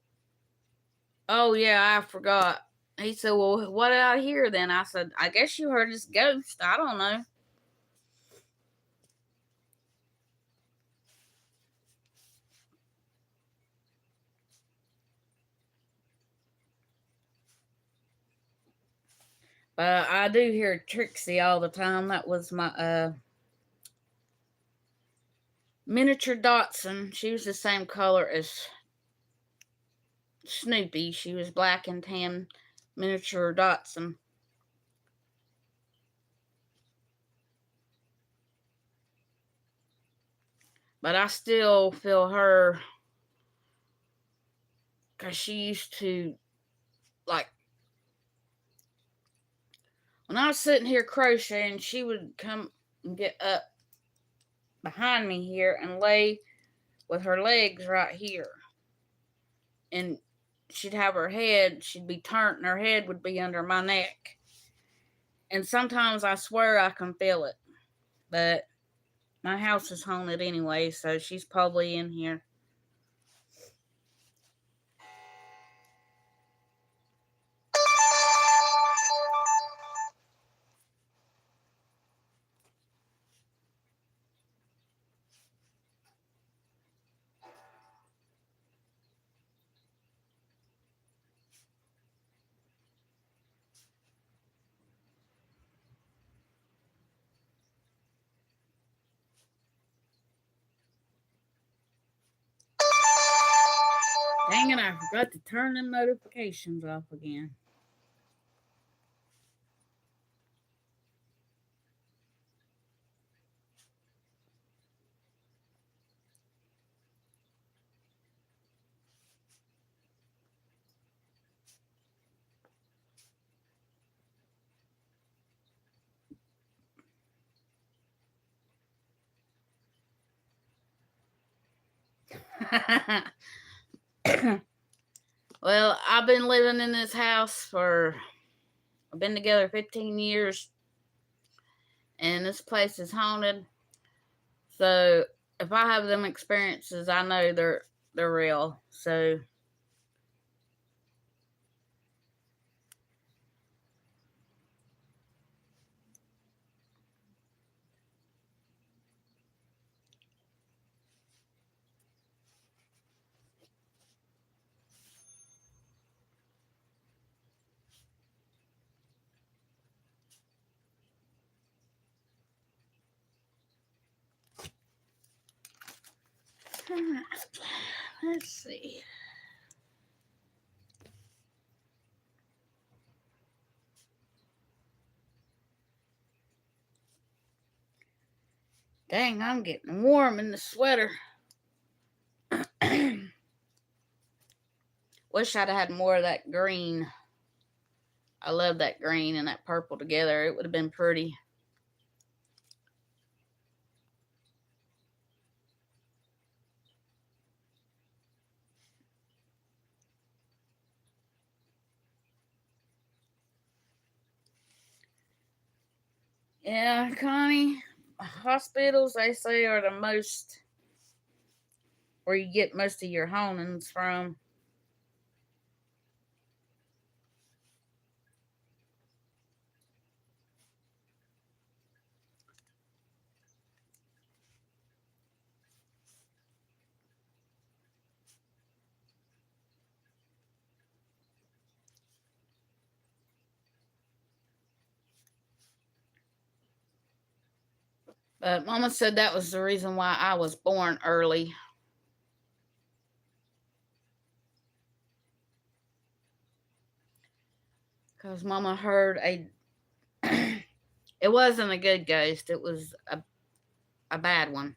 oh yeah, I forgot. He said, well, what did I hear then? I said, I guess you heard his ghost. I don't know. But I do hear Trixie all the time. That was my miniature Dotson. She was the same color as Snoopy. She was black and tan miniature Dotson. But I still feel her, because she used to, like, when I was sitting here crocheting, she would come and get up behind me here and lay with her legs right here. And she'd have her head, she'd be turned, and her head would be under my neck. And sometimes I swear I can feel it. But my house is haunted anyway, so she's probably in here. Dang it, I forgot to turn the notifications off again. Well, I've been living in this house I've been together 15 years, and this place is haunted. So if I have them experiences, I know they're real. So let's see. Dang, I'm getting warm in the sweater. Wish I'd had more of that green. I love that green and that purple together. It would have been pretty. Yeah, Connie, hospitals, they say, are the most where you get most of your hauntings from. But Mama said that was the reason why I was born early. Because Mama heard a. It wasn't a good ghost, it was a bad one.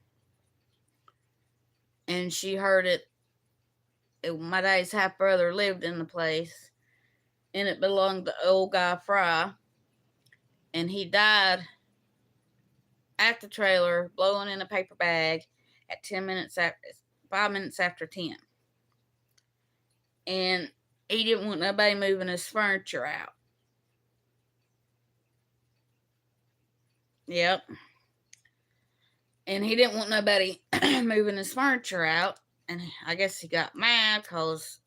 And she heard my daddy's half brother lived in the place, and it belonged to old guy Fry. And he died at the trailer, blowing in a paper bag at 5 minutes after 10. And he didn't want nobody moving his furniture out. Yep. And he didn't want nobody moving his furniture out. And I guess he got mad because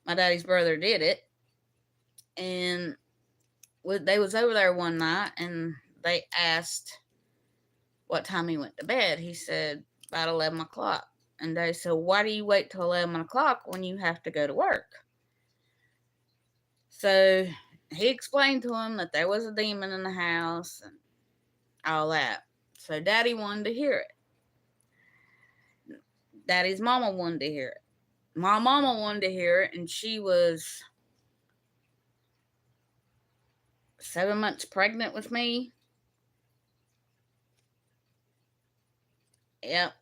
my daddy's brother did it. And they was over there one night, and they asked what time he went to bed. He said about 11 o'clock. And they said, why do you wait till 11 o'clock when you have to go to work? So he explained to him that there was a demon in the house and all that. So Daddy wanted to hear it. Daddy's mama wanted to hear it. My mama wanted to hear it, and she was 7 months pregnant with me. Yep.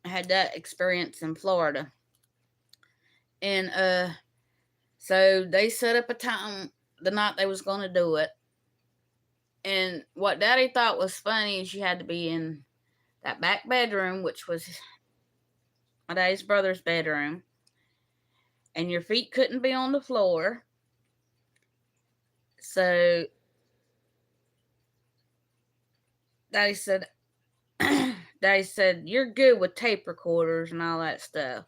I had that experience in Florida. And so they set up a time the night they was going to do it. And what Daddy thought was funny is you had to be in that back bedroom, which was my daddy's brother's bedroom, and your feet couldn't be on the floor. So Daddy said, you're good with tape recorders and all that stuff.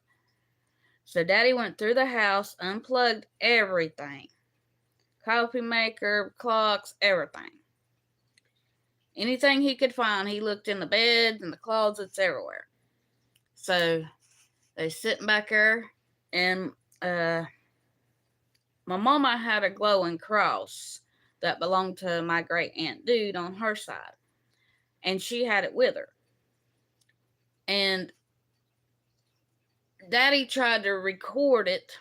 So Daddy went through the house, unplugged everything. Coffee maker, clocks, everything. Anything he could find, he looked in the beds and the closets, everywhere. So they sitting back there, and my mama had a glowing cross that belonged to my great aunt Dude on her side, and she had it with her. And Daddy tried to record it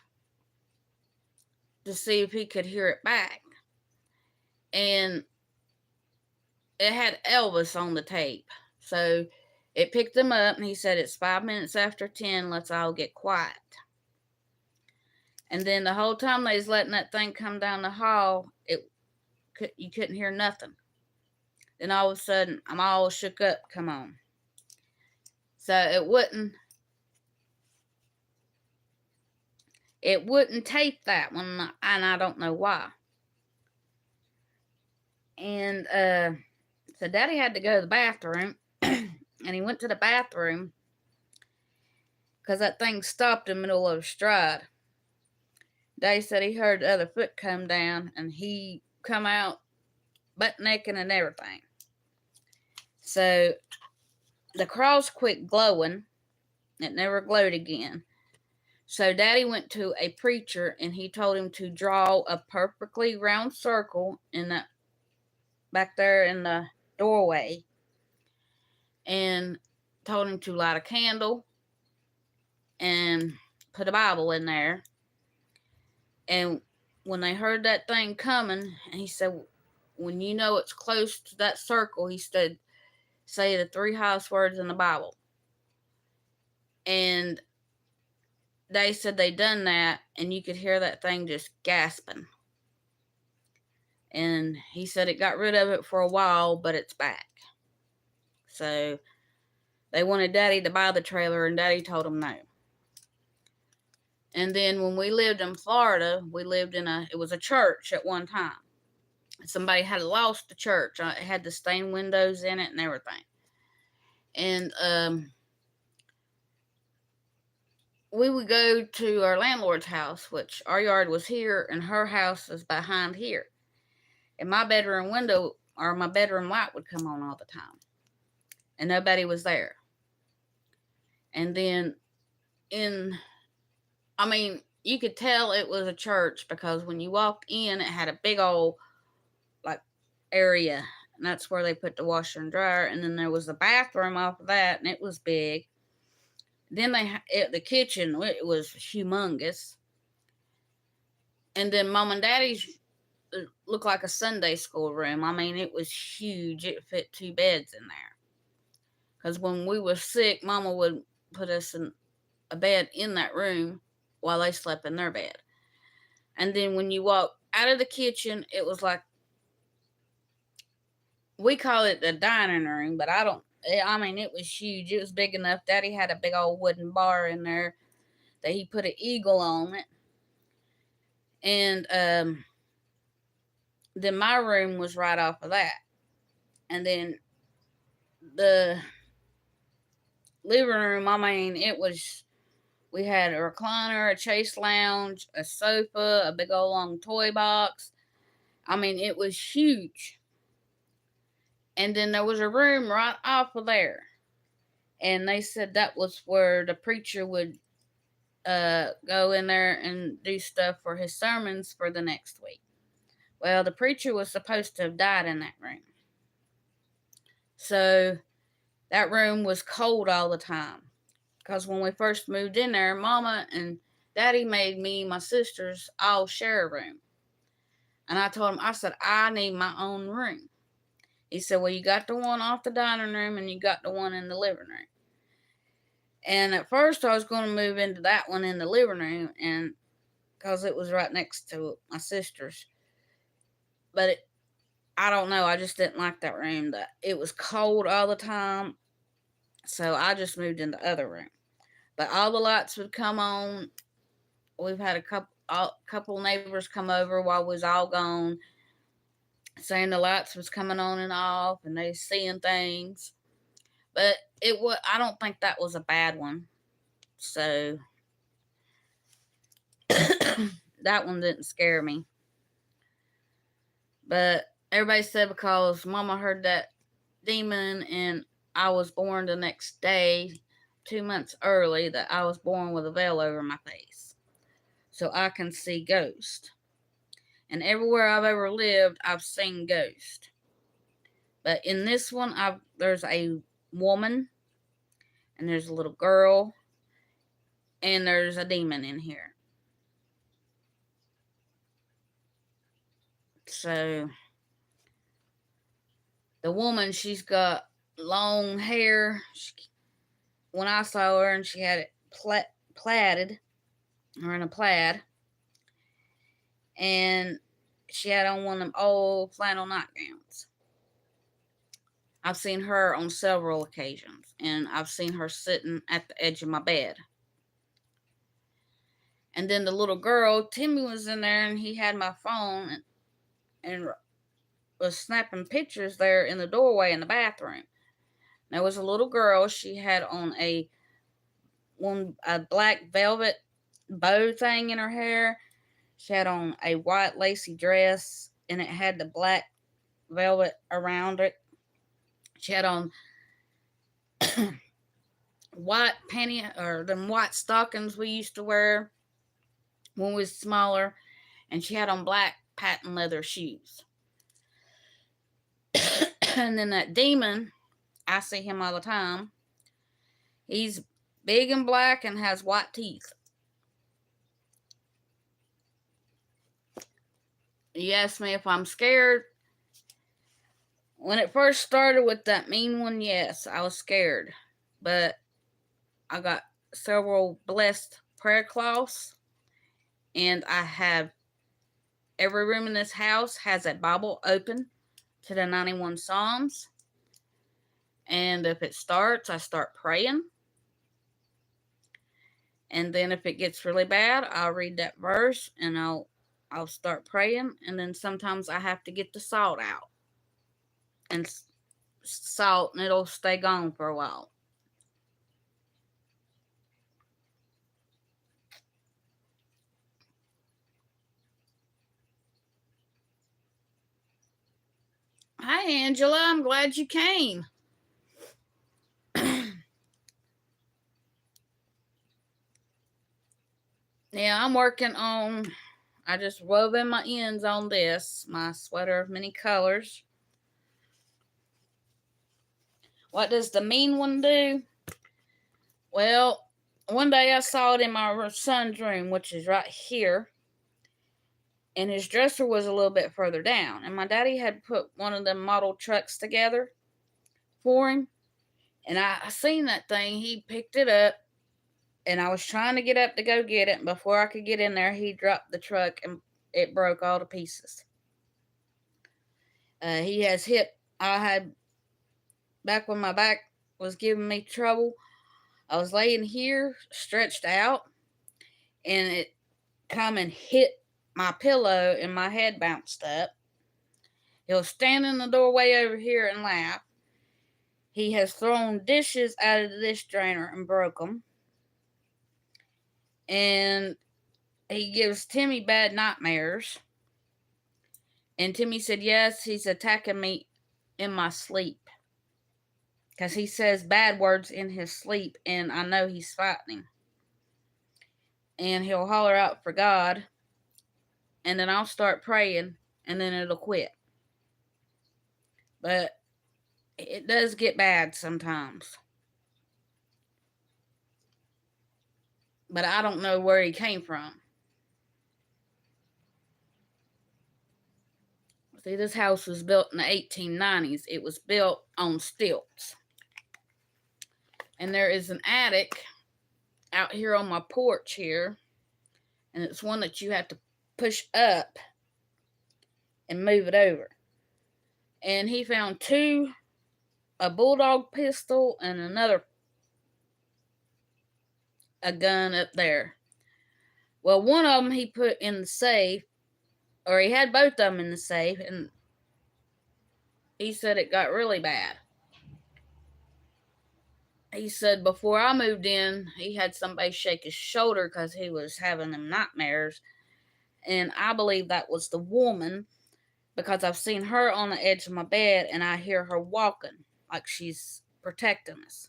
to see if he could hear it back. And it had Elvis on the tape. So it picked him up and he said, "It's 5 minutes after 10. Let's all get quiet." And then the whole time they was letting that thing come down the hall, you couldn't hear nothing. Then all of a sudden, I'm all shook up. Come on. So it wouldn't tape that one, and I don't know why. And so Daddy had to go to the bathroom, and he went to the bathroom because that thing stopped in the middle of a stride. Daddy said he heard the other foot come down, and he come out butt naked and everything. So the cross quit glowing. It never glowed again. So Daddy went to a preacher, and he told him to draw a perfectly round circle in that back there in the doorway, and told him to light a candle and put a Bible in there. And when they heard that thing coming, and he said, when you know it's close to that circle, he said, say the 3 highest words in the Bible. And they said they done that, and you could hear that thing just gasping. And he said it got rid of it for a while, but it's back. So they wanted Daddy to buy the trailer, and Daddy told them no. And then when we lived in Florida, we lived in it was a church at one time. Somebody had lost the church. It had the stained windows in it and everything. And we would go to our landlord's house, which our yard was here, and her house is behind here. And my bedroom window, or my bedroom light, would come on all the time. And nobody was there. And then you could tell it was a church because when you walked in, it had a big old area, and that's where they put the washer and dryer. And then there was the bathroom off of that, and it was big. Then the kitchen, it was humongous. And then Mom and Daddy's looked like a Sunday school room. It was huge. It fit 2 beds in there. Because when we were sick, Mama would put us in a bed in that room while they slept in their bed. And then when you walk out of the kitchen, it was like, we call it the dining room, but it was huge. It was big enough. Daddy had a big old wooden bar in there that he put an eagle on it. And then my room was right off of that. And then the living room, we had a recliner, a chase lounge, a sofa, a big old long toy box. It was huge. And then there was a room right off of there. And they said that was where the preacher would go in there and do stuff for his sermons for the next week. Well, the preacher was supposed to have died in that room. So that room was cold all the time. Because when we first moved in there, Mama and Daddy made me and my sisters all share a room. And I told him, I said, I need my own room. He said, well, you got the one off the dining room and you got the one in the living room. And at first I was going to move into that one in the living room, and because it was right next to my sister's. But I don't know, I just didn't like that room. It was cold all the time. So I just moved in the other room. But all the lights would come on. We've had a couple neighbors come over while we was all gone, saying the lights was coming on and off, and they seeing things. But I don't think that was a bad one. So that one didn't scare me. But everybody said because Mama heard that demon and I was born the next day, 2 months early, that I was born with a veil over my face. So I can see ghosts. And everywhere I've ever lived, I've seen ghosts. But in this one, there's a woman, and there's a little girl, and there's a demon in here. So the woman, she's got long hair. When I saw her, and she had it plaided, or in a plaid, and she had on one of them old flannel nightgowns. I've seen her on several occasions, and I've seen her sitting at the edge of my bed. And then the little girl, Timmy, was in there, and he had my phone and was snapping pictures there in the doorway in the bathroom. There was a little girl. She had on a black velvet bow thing in her hair. She had on a white lacy dress, and it had the black velvet around it. She had on white panty, or them white stockings we used to wear when we was smaller, and she had on black patent leather shoes. And then that demon, I see him all the time. He's big and black and has white teeth. You asked me if I'm scared. When it first started with that mean one, yes, I was scared. But I got several blessed prayer cloths, and I have every room in this house has a Bible open to the 91 Psalms. And if it starts, I start praying. And then if it gets really bad, I'll read that verse, and I'll start praying. And then sometimes I have to get the salt out. And salt, and it'll stay gone for a while. Hi, Angela. I'm glad you came. Yeah, I'm working on, I just wove in my ends on this, my sweater of many colors. What does the mean one do? Well, one day I saw it in my son's room, which is right here. And his dresser was a little bit further down. And my daddy had put one of them model trucks together for him. And I seen that thing. He picked it up. And I was trying to get up to go get it. And before I could get in there, he dropped the truck and it broke all to pieces. He has hit. I had, back when my back was giving me trouble, I was laying here, stretched out. And it come and hit my pillow, and my head bounced up. He'll stand in the doorway over here and laugh. He has thrown dishes out of the dish drainer and broke them. And he gives Timmy bad nightmares. And Timmy said, yes, he's attacking me in my sleep. Because he says bad words in his sleep, and I know he's fighting. And he'll holler out for God. And then I'll start praying, and then it'll quit. But it does get bad sometimes. But I don't know where he came from. See, this house was built in the 1890s. It was built on stilts. And there is an attic out here on my porch here. And it's one that you have to push up and move it over. And he found a bulldog pistol and a gun up there. Well, one of them he put in the safe, or he had both of them in the safe, and he said it got really bad. He said before I moved in, he had somebody shake his shoulder because he was having them nightmares. And I believe that was the woman, because I've seen her on the edge of my bed, and I hear her walking like she's protecting us.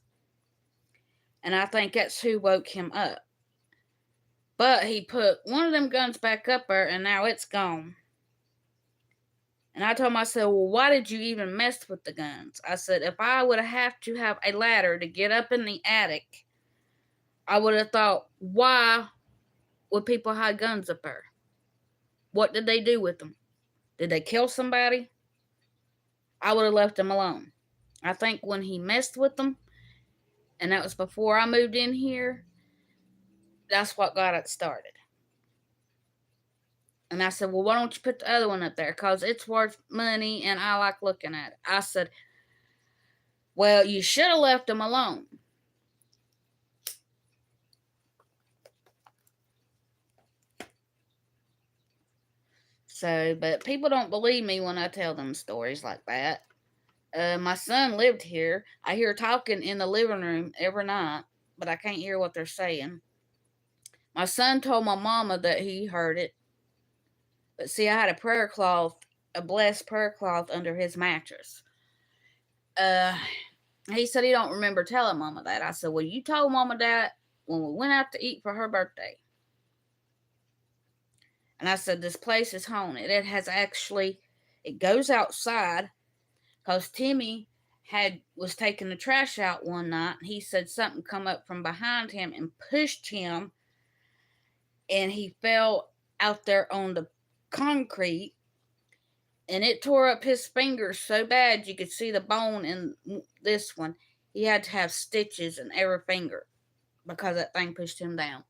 And I think that's who woke him up. But he put one of them guns back up there, and now it's gone. And I told myself, well, why did you even mess with the guns? I said, if I would have to have a ladder to get up in the attic, I would have thought, Why would people hide guns up there? What did they do with them? Did they kill somebody? I would have left them alone. I think when he messed with them, and that was before I moved in here, that's what got it started. And I said, well, why don't you put the other one up there? Because it's worth money and I like looking at it. I said, well, you should have left them alone. So, but people don't believe me when I tell them stories like that. My son lived here. I hear talking in the living room every night, but I can't hear what they're saying. My son told my mama that he heard it. But see, I had a prayer cloth, a blessed prayer cloth under his mattress. He said he don't remember telling Mama that. I said, well, you told Mama that when we went out to eat for her birthday. And I said, this place is haunted. It has actually, it goes outside because Timmy was taking the trash out one night. And he said something come up from behind him and pushed him. And he fell out there on the concrete. And it tore up his fingers so bad you could see the bone in this one. He had to have stitches in every finger because that thing pushed him down.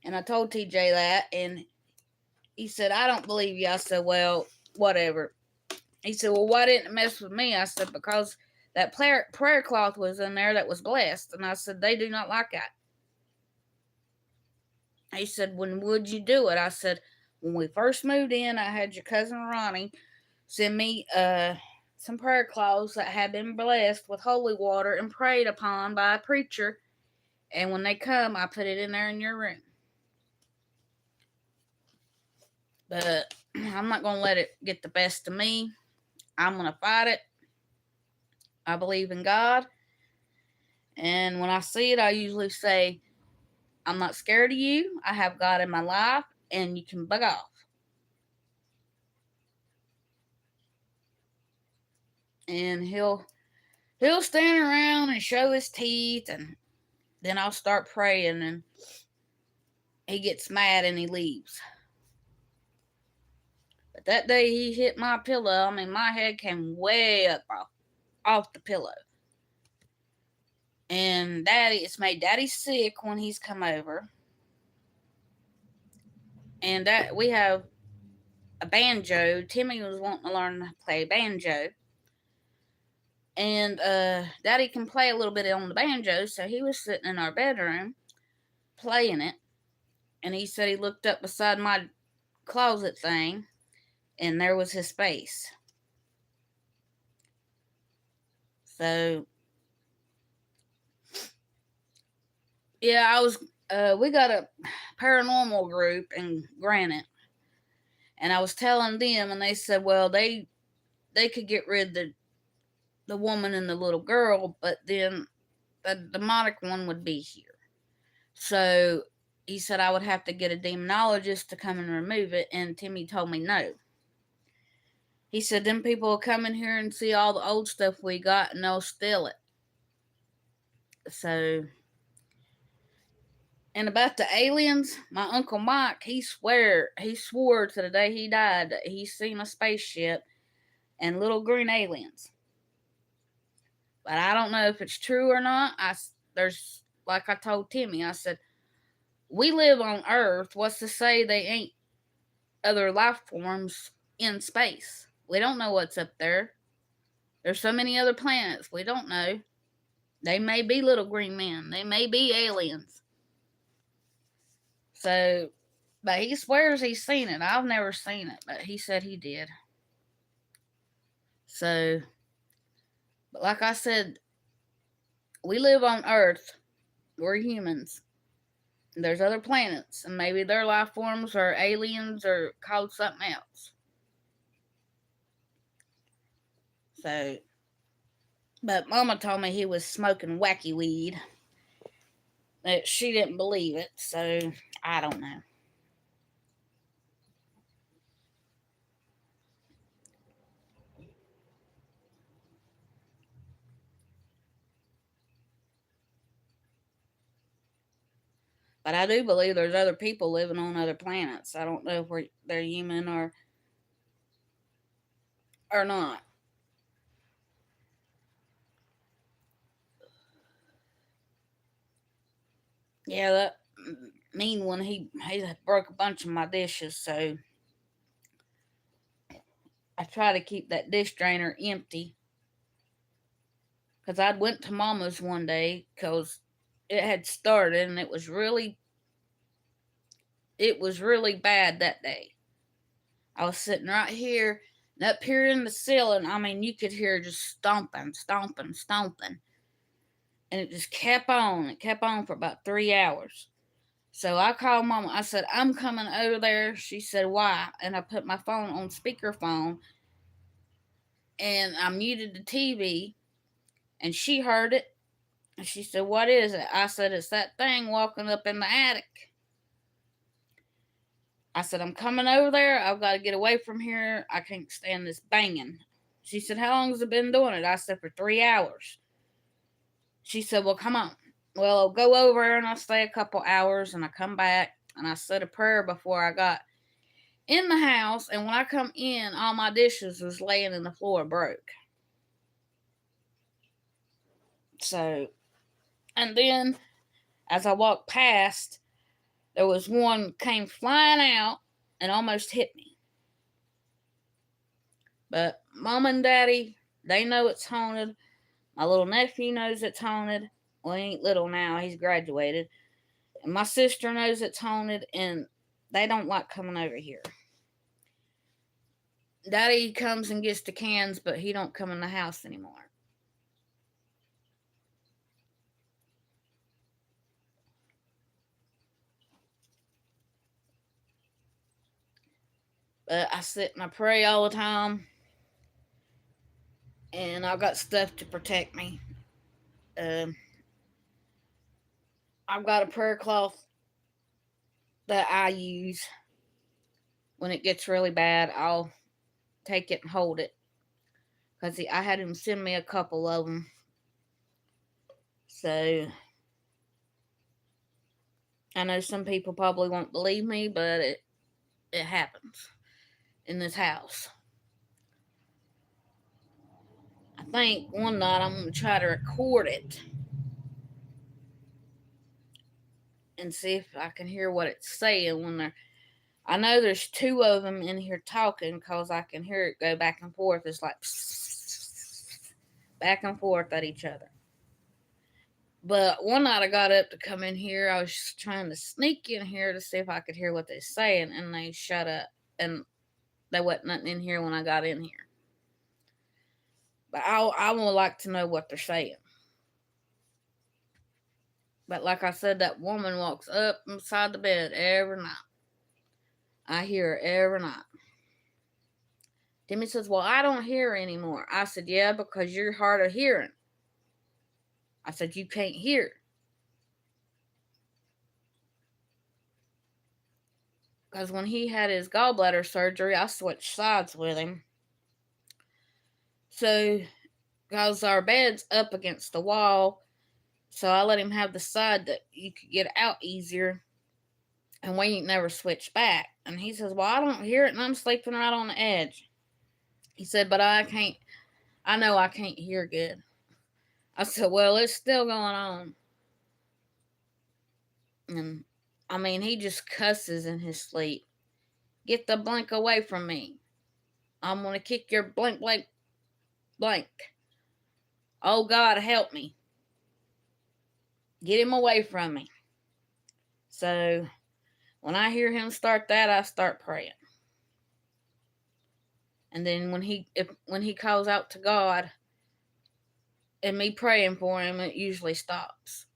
And I told TJ that, and he said, I don't believe you. I said, well, whatever. He said, well, why didn't it mess with me? I said, because that prayer cloth was in there that was blessed. And I said, they do not like that. He said, when would you do it? I said, when we first moved in, I had your cousin Ronnie send me some prayer cloths that had been blessed with holy water and prayed upon by a preacher. And when they come, I put it in there in your room. But I'm not going to let it get the best of me. I'm going to fight it. I believe in God. And when I see it, I usually say, I'm not scared of you. I have God in my life, and you can bug off. And he'll stand around and show his teeth, and then I'll start praying, and he gets mad and he leaves. But that day he hit my pillow. I mean, my head came way up off the pillow. And it's made Daddy sick when he's come over. And that we have a banjo. Timmy was wanting to learn to play banjo. And Daddy can play a little bit on the banjo, so he was sitting in our bedroom playing it. And he said he looked up beside my closet thing, and there was his face. So, yeah, we got a paranormal group in Granite, and I was telling them, and they said, well, they could get rid of the woman and the little girl, but then the demonic one would be here. So he said I would have to get a demonologist to come and remove it, and Timmy told me no. He said them people will come in here and see all the old stuff we got, and they'll steal it. So, and about the aliens, my Uncle Mike, he swore to the day he died that he's seen a spaceship and little green aliens. But I don't know if it's true or not. There's, like I told Timmy, I said, we live on Earth. What's to say they ain't other life forms in space? We don't know what's up there. There's so many other planets. We don't know. They may be little green men. They may be aliens. So, but he swears he's seen it. I've never seen it, but he said he did. So, but like I said, we live on Earth. We're humans. There's other planets, and maybe their life forms are aliens or called something else. So, but Mama told me he was smoking wacky weed. That she didn't believe it, so I don't know. But I do believe there's other people living on other planets. I don't know if they're human or not. Yeah, that mean one, he broke a bunch of my dishes, so I try to keep that dish drainer empty. Because I went to Mama's one day because it had started and it was really bad that day. I was sitting right here and up here in the ceiling. I mean, you could hear just stomping, stomping, stomping. And it just kept on. It kept on for about 3 hours. So I called Mama. I said, I'm coming over there. She said, why? And I put my phone on speakerphone and I muted the TV and she heard it. And she said, what is it? I said, it's that thing walking up in the attic. I said, I'm coming over there. I've got to get away from here. I can't stand this banging. She said, how long has it been doing it? I said, for 3 hours. She said, well, come on. Well, I'll go over and I'll stay a couple hours and I come back and I said a prayer before I got in the house. And when I come in, all my dishes was laying in the floor broke. So, and then as I walked past, there was one came flying out and almost hit me. But Mom and Daddy, they know it's haunted. My little nephew knows it's haunted. Well, he ain't little now. He's graduated. And my sister knows it's haunted, and they don't like coming over here. Daddy comes and gets the cans, but he don't come in the house anymore. But I sit and I pray all the time. And I've got stuff to protect me. I've got a prayer cloth that I use when it gets really bad. I'll take it and hold it. Because I had him send me a couple of them. So I know some people probably won't believe me, but it happens in this house. I think one night I'm going to try to record it and see if I can hear what it's saying when they're. I know there's two of them in here talking because I can hear it go back and forth. It's like back and forth at each other. But one night I got up to come in here. I was trying to sneak in here to see if I could hear what they're saying, and they shut up. And there wasn't nothing in here when I got in here. But I would like to know what they're saying. But like I said, that woman walks up inside the bed every night. I hear her every night. Timmy says, well, I don't hear her anymore. I said, yeah, because you're hard of hearing. I said, you can't hear. Because when he had his gallbladder surgery, I switched sides with him. So, because our bed's up against the wall, so I let him have the side that you could get out easier. And we ain't never switched back. And he says, well, I don't hear it and I'm sleeping right on the edge. He said, but I know I can't hear good. I said, well, it's still going on. And, I mean, he just cusses in his sleep. Get the blank away from me. I'm going to kick your blank, blank, blank. Oh, God, help me. Get him away from me. So, when I hear him start that, I start praying. And then when he calls out to God and me praying for him, it usually stops.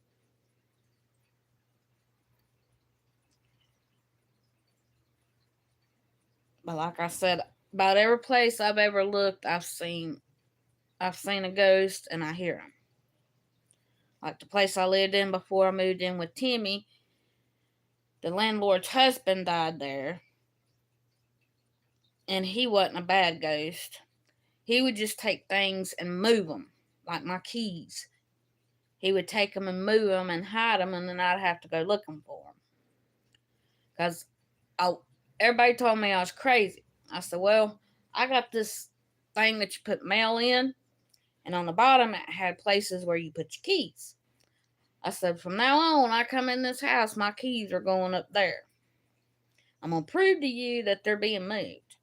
But like I said, about every place I've ever looked, I've seen a ghost and I hear them. Like the place I lived in before I moved in with Timmy, the landlord's husband died there. And he wasn't a bad ghost. He would just take things and move them, like my keys. he would take them and move them and hide them, and then I'd have to go looking for them. Because everybody told me I was crazy. I said, well, I got this thing that you put mail in, and on the bottom it had places where you put your keys. I said, from now on, I come in this house, my keys are going up there. I'm going to prove to you that they're being moved.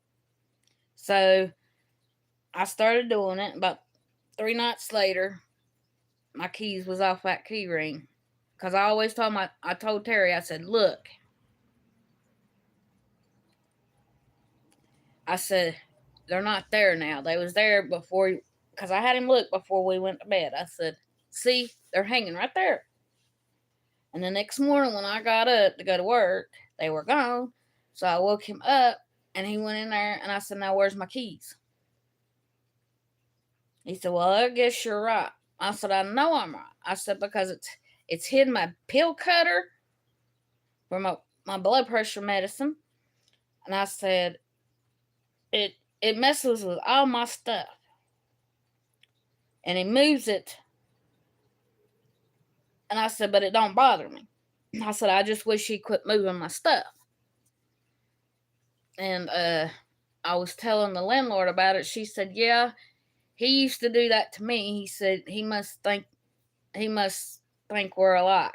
So I started doing it. About 3 nights later, my keys was off that key ring. Because I told Terry, I said, look. I said, they're not there now. They was there before, because I had him look before we went to bed. I said, see, they're hanging right there. And the next morning when I got up to go to work, they were gone. So I woke him up, and he went in there, and I said, now where's my keys? He said, well, I guess you're right. I said, I know I'm right. I said, because it's hid my pill cutter for my blood pressure medicine. And I said, it messes with all my stuff. And he moves it. And I said, but it don't bother me. I said, I just wish he quit moving my stuff. And I was telling the landlord about it. She said, yeah, he used to do that to me. He said he must think we're alike.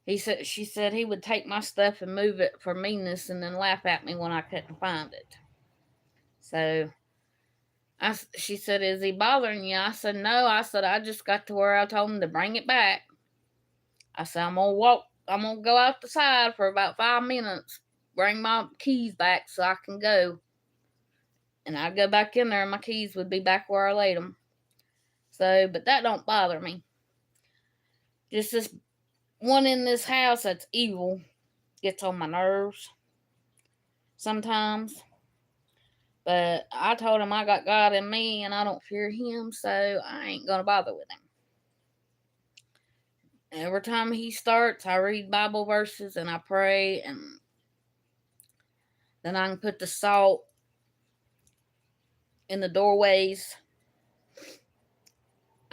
She said he would take my stuff and move it for meanness and then laugh at me when I couldn't find it. So she said, is he bothering you? I said, no. I said, I just got to where I told him to bring it back. I said, I'm going to go out the side for about 5 minutes, bring my keys back so I can go. And I'd go back in there and my keys would be back where I laid them. So, but that don't bother me. Just this one in this house that's evil gets on my nerves sometimes. But I told him I got God in me and I don't fear him, so I ain't going to bother with him. Every time he starts, I read Bible verses and I pray, and then I can put the salt in the doorways.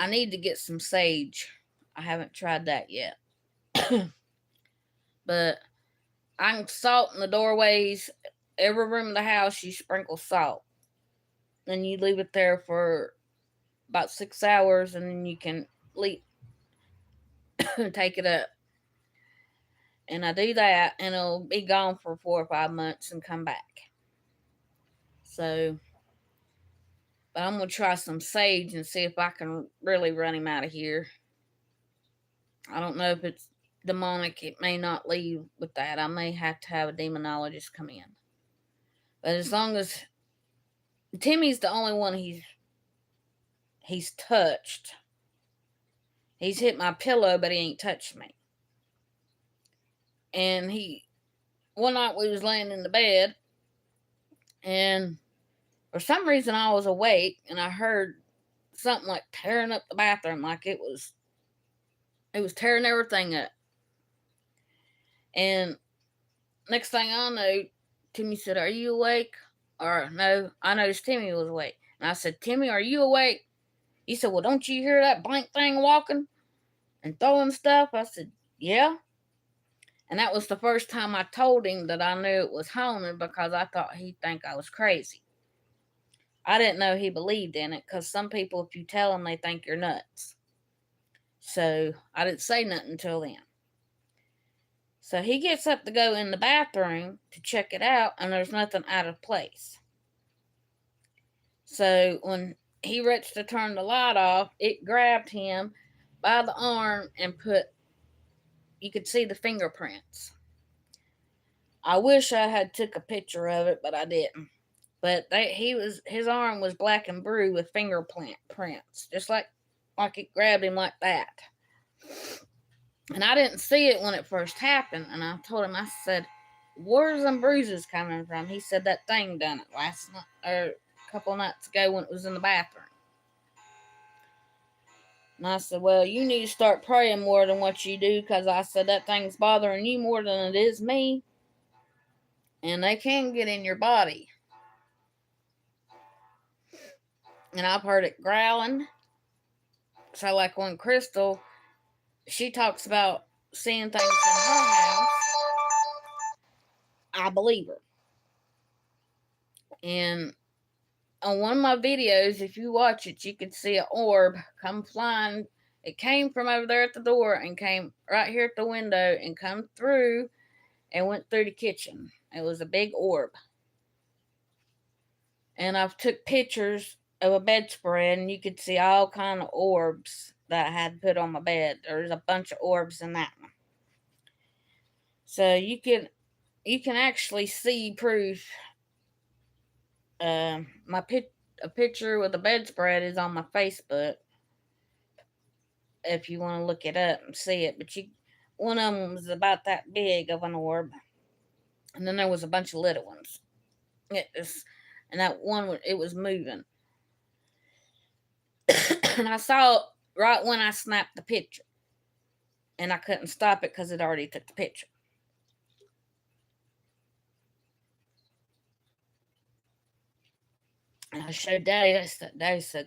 I need to get some sage. I haven't tried that yet. But I can salt in the doorways. Every room of the house, you sprinkle salt. Then you leave it there for about 6 hours, and then you can take it up. And I do that, and it'll be gone for 4 or 5 months and come back. So, but I'm going to try some sage and see if I can really run him out of here. I don't know if it's demonic. It may not leave with that. I may have to have a demonologist come in. But as long as Timmy's the only one he's touched. He's hit my pillow, but he ain't touched me. And one night we was laying in the bed, and for some reason I was awake, and I heard something like tearing up the bathroom, like it was tearing everything up. And next thing I know, Timmy said, are you awake? Or no, I noticed Timmy was awake. And I said, Timmy, are you awake? He said, well, don't you hear that blank thing walking and throwing stuff? I said, yeah. And that was the first time I told him that I knew it was haunted, because I thought he'd think I was crazy. I didn't know he believed in it, because some people, if you tell them, they think you're nuts. So I didn't say nothing until then. So he gets up to go in the bathroom to check it out, and there's nothing out of place. So when he reached to turn the light off, it grabbed him by the arm and you could see the fingerprints. I wish I had took a picture of it, but I didn't. But his arm was black and blue with fingerprints, just like it grabbed him like that. And I didn't see it when it first happened. And I told him, I said, where's them bruises coming from? He said that thing done it last night, or a couple nights ago when it was in the bathroom. And I said, well, you need to start praying more than what you do, because I said that thing's bothering you more than it is me. And they can get in your body. And I've heard it growling. So, like when Krystal, she talks about seeing things in her house, I believe her. And on one of my videos, if you watch it, you could see an orb come flying. It came from over there at the door and came right here at the window and come through and went through the kitchen. It was a big orb. And I've took pictures of a bedspread, and you could see all kind of orbs that I had put on my bed. There's a bunch of orbs in that one. So you can actually see proof. A picture with a bedspread is on my Facebook. If you want to look it up and see it, but one of them was about that big of an orb, and then there was a bunch of little ones. And that one, it was moving, and I saw it right when I snapped the picture, and I couldn't stop it because it already took the picture. And I showed Daddy. Daddy said,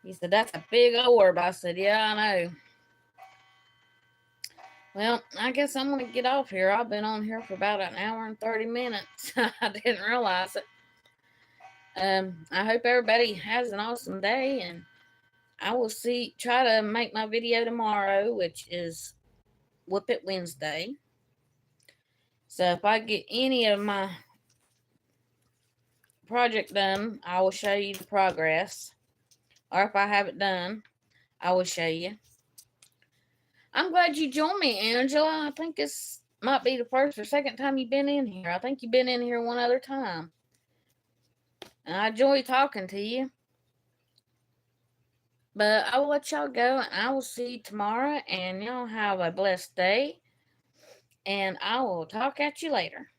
he said, "That's a big orb." I said, "Yeah, I know." Well, I guess I'm going to get off here. I've been on here for about an hour and 30 minutes. I didn't realize it. I hope everybody has an awesome day, and I will try to make my video tomorrow, which is Whoop It Wednesday. So if I get any of my project done, I will show you the progress. Or if I have it done, I will show you. I'm glad you joined me, Angela. I think this might be the first or second time you've been in here. I think you've been in here one other time. And I enjoy talking to you. But I will let y'all go, and I will see you tomorrow, and y'all have a blessed day. And I will talk at you later.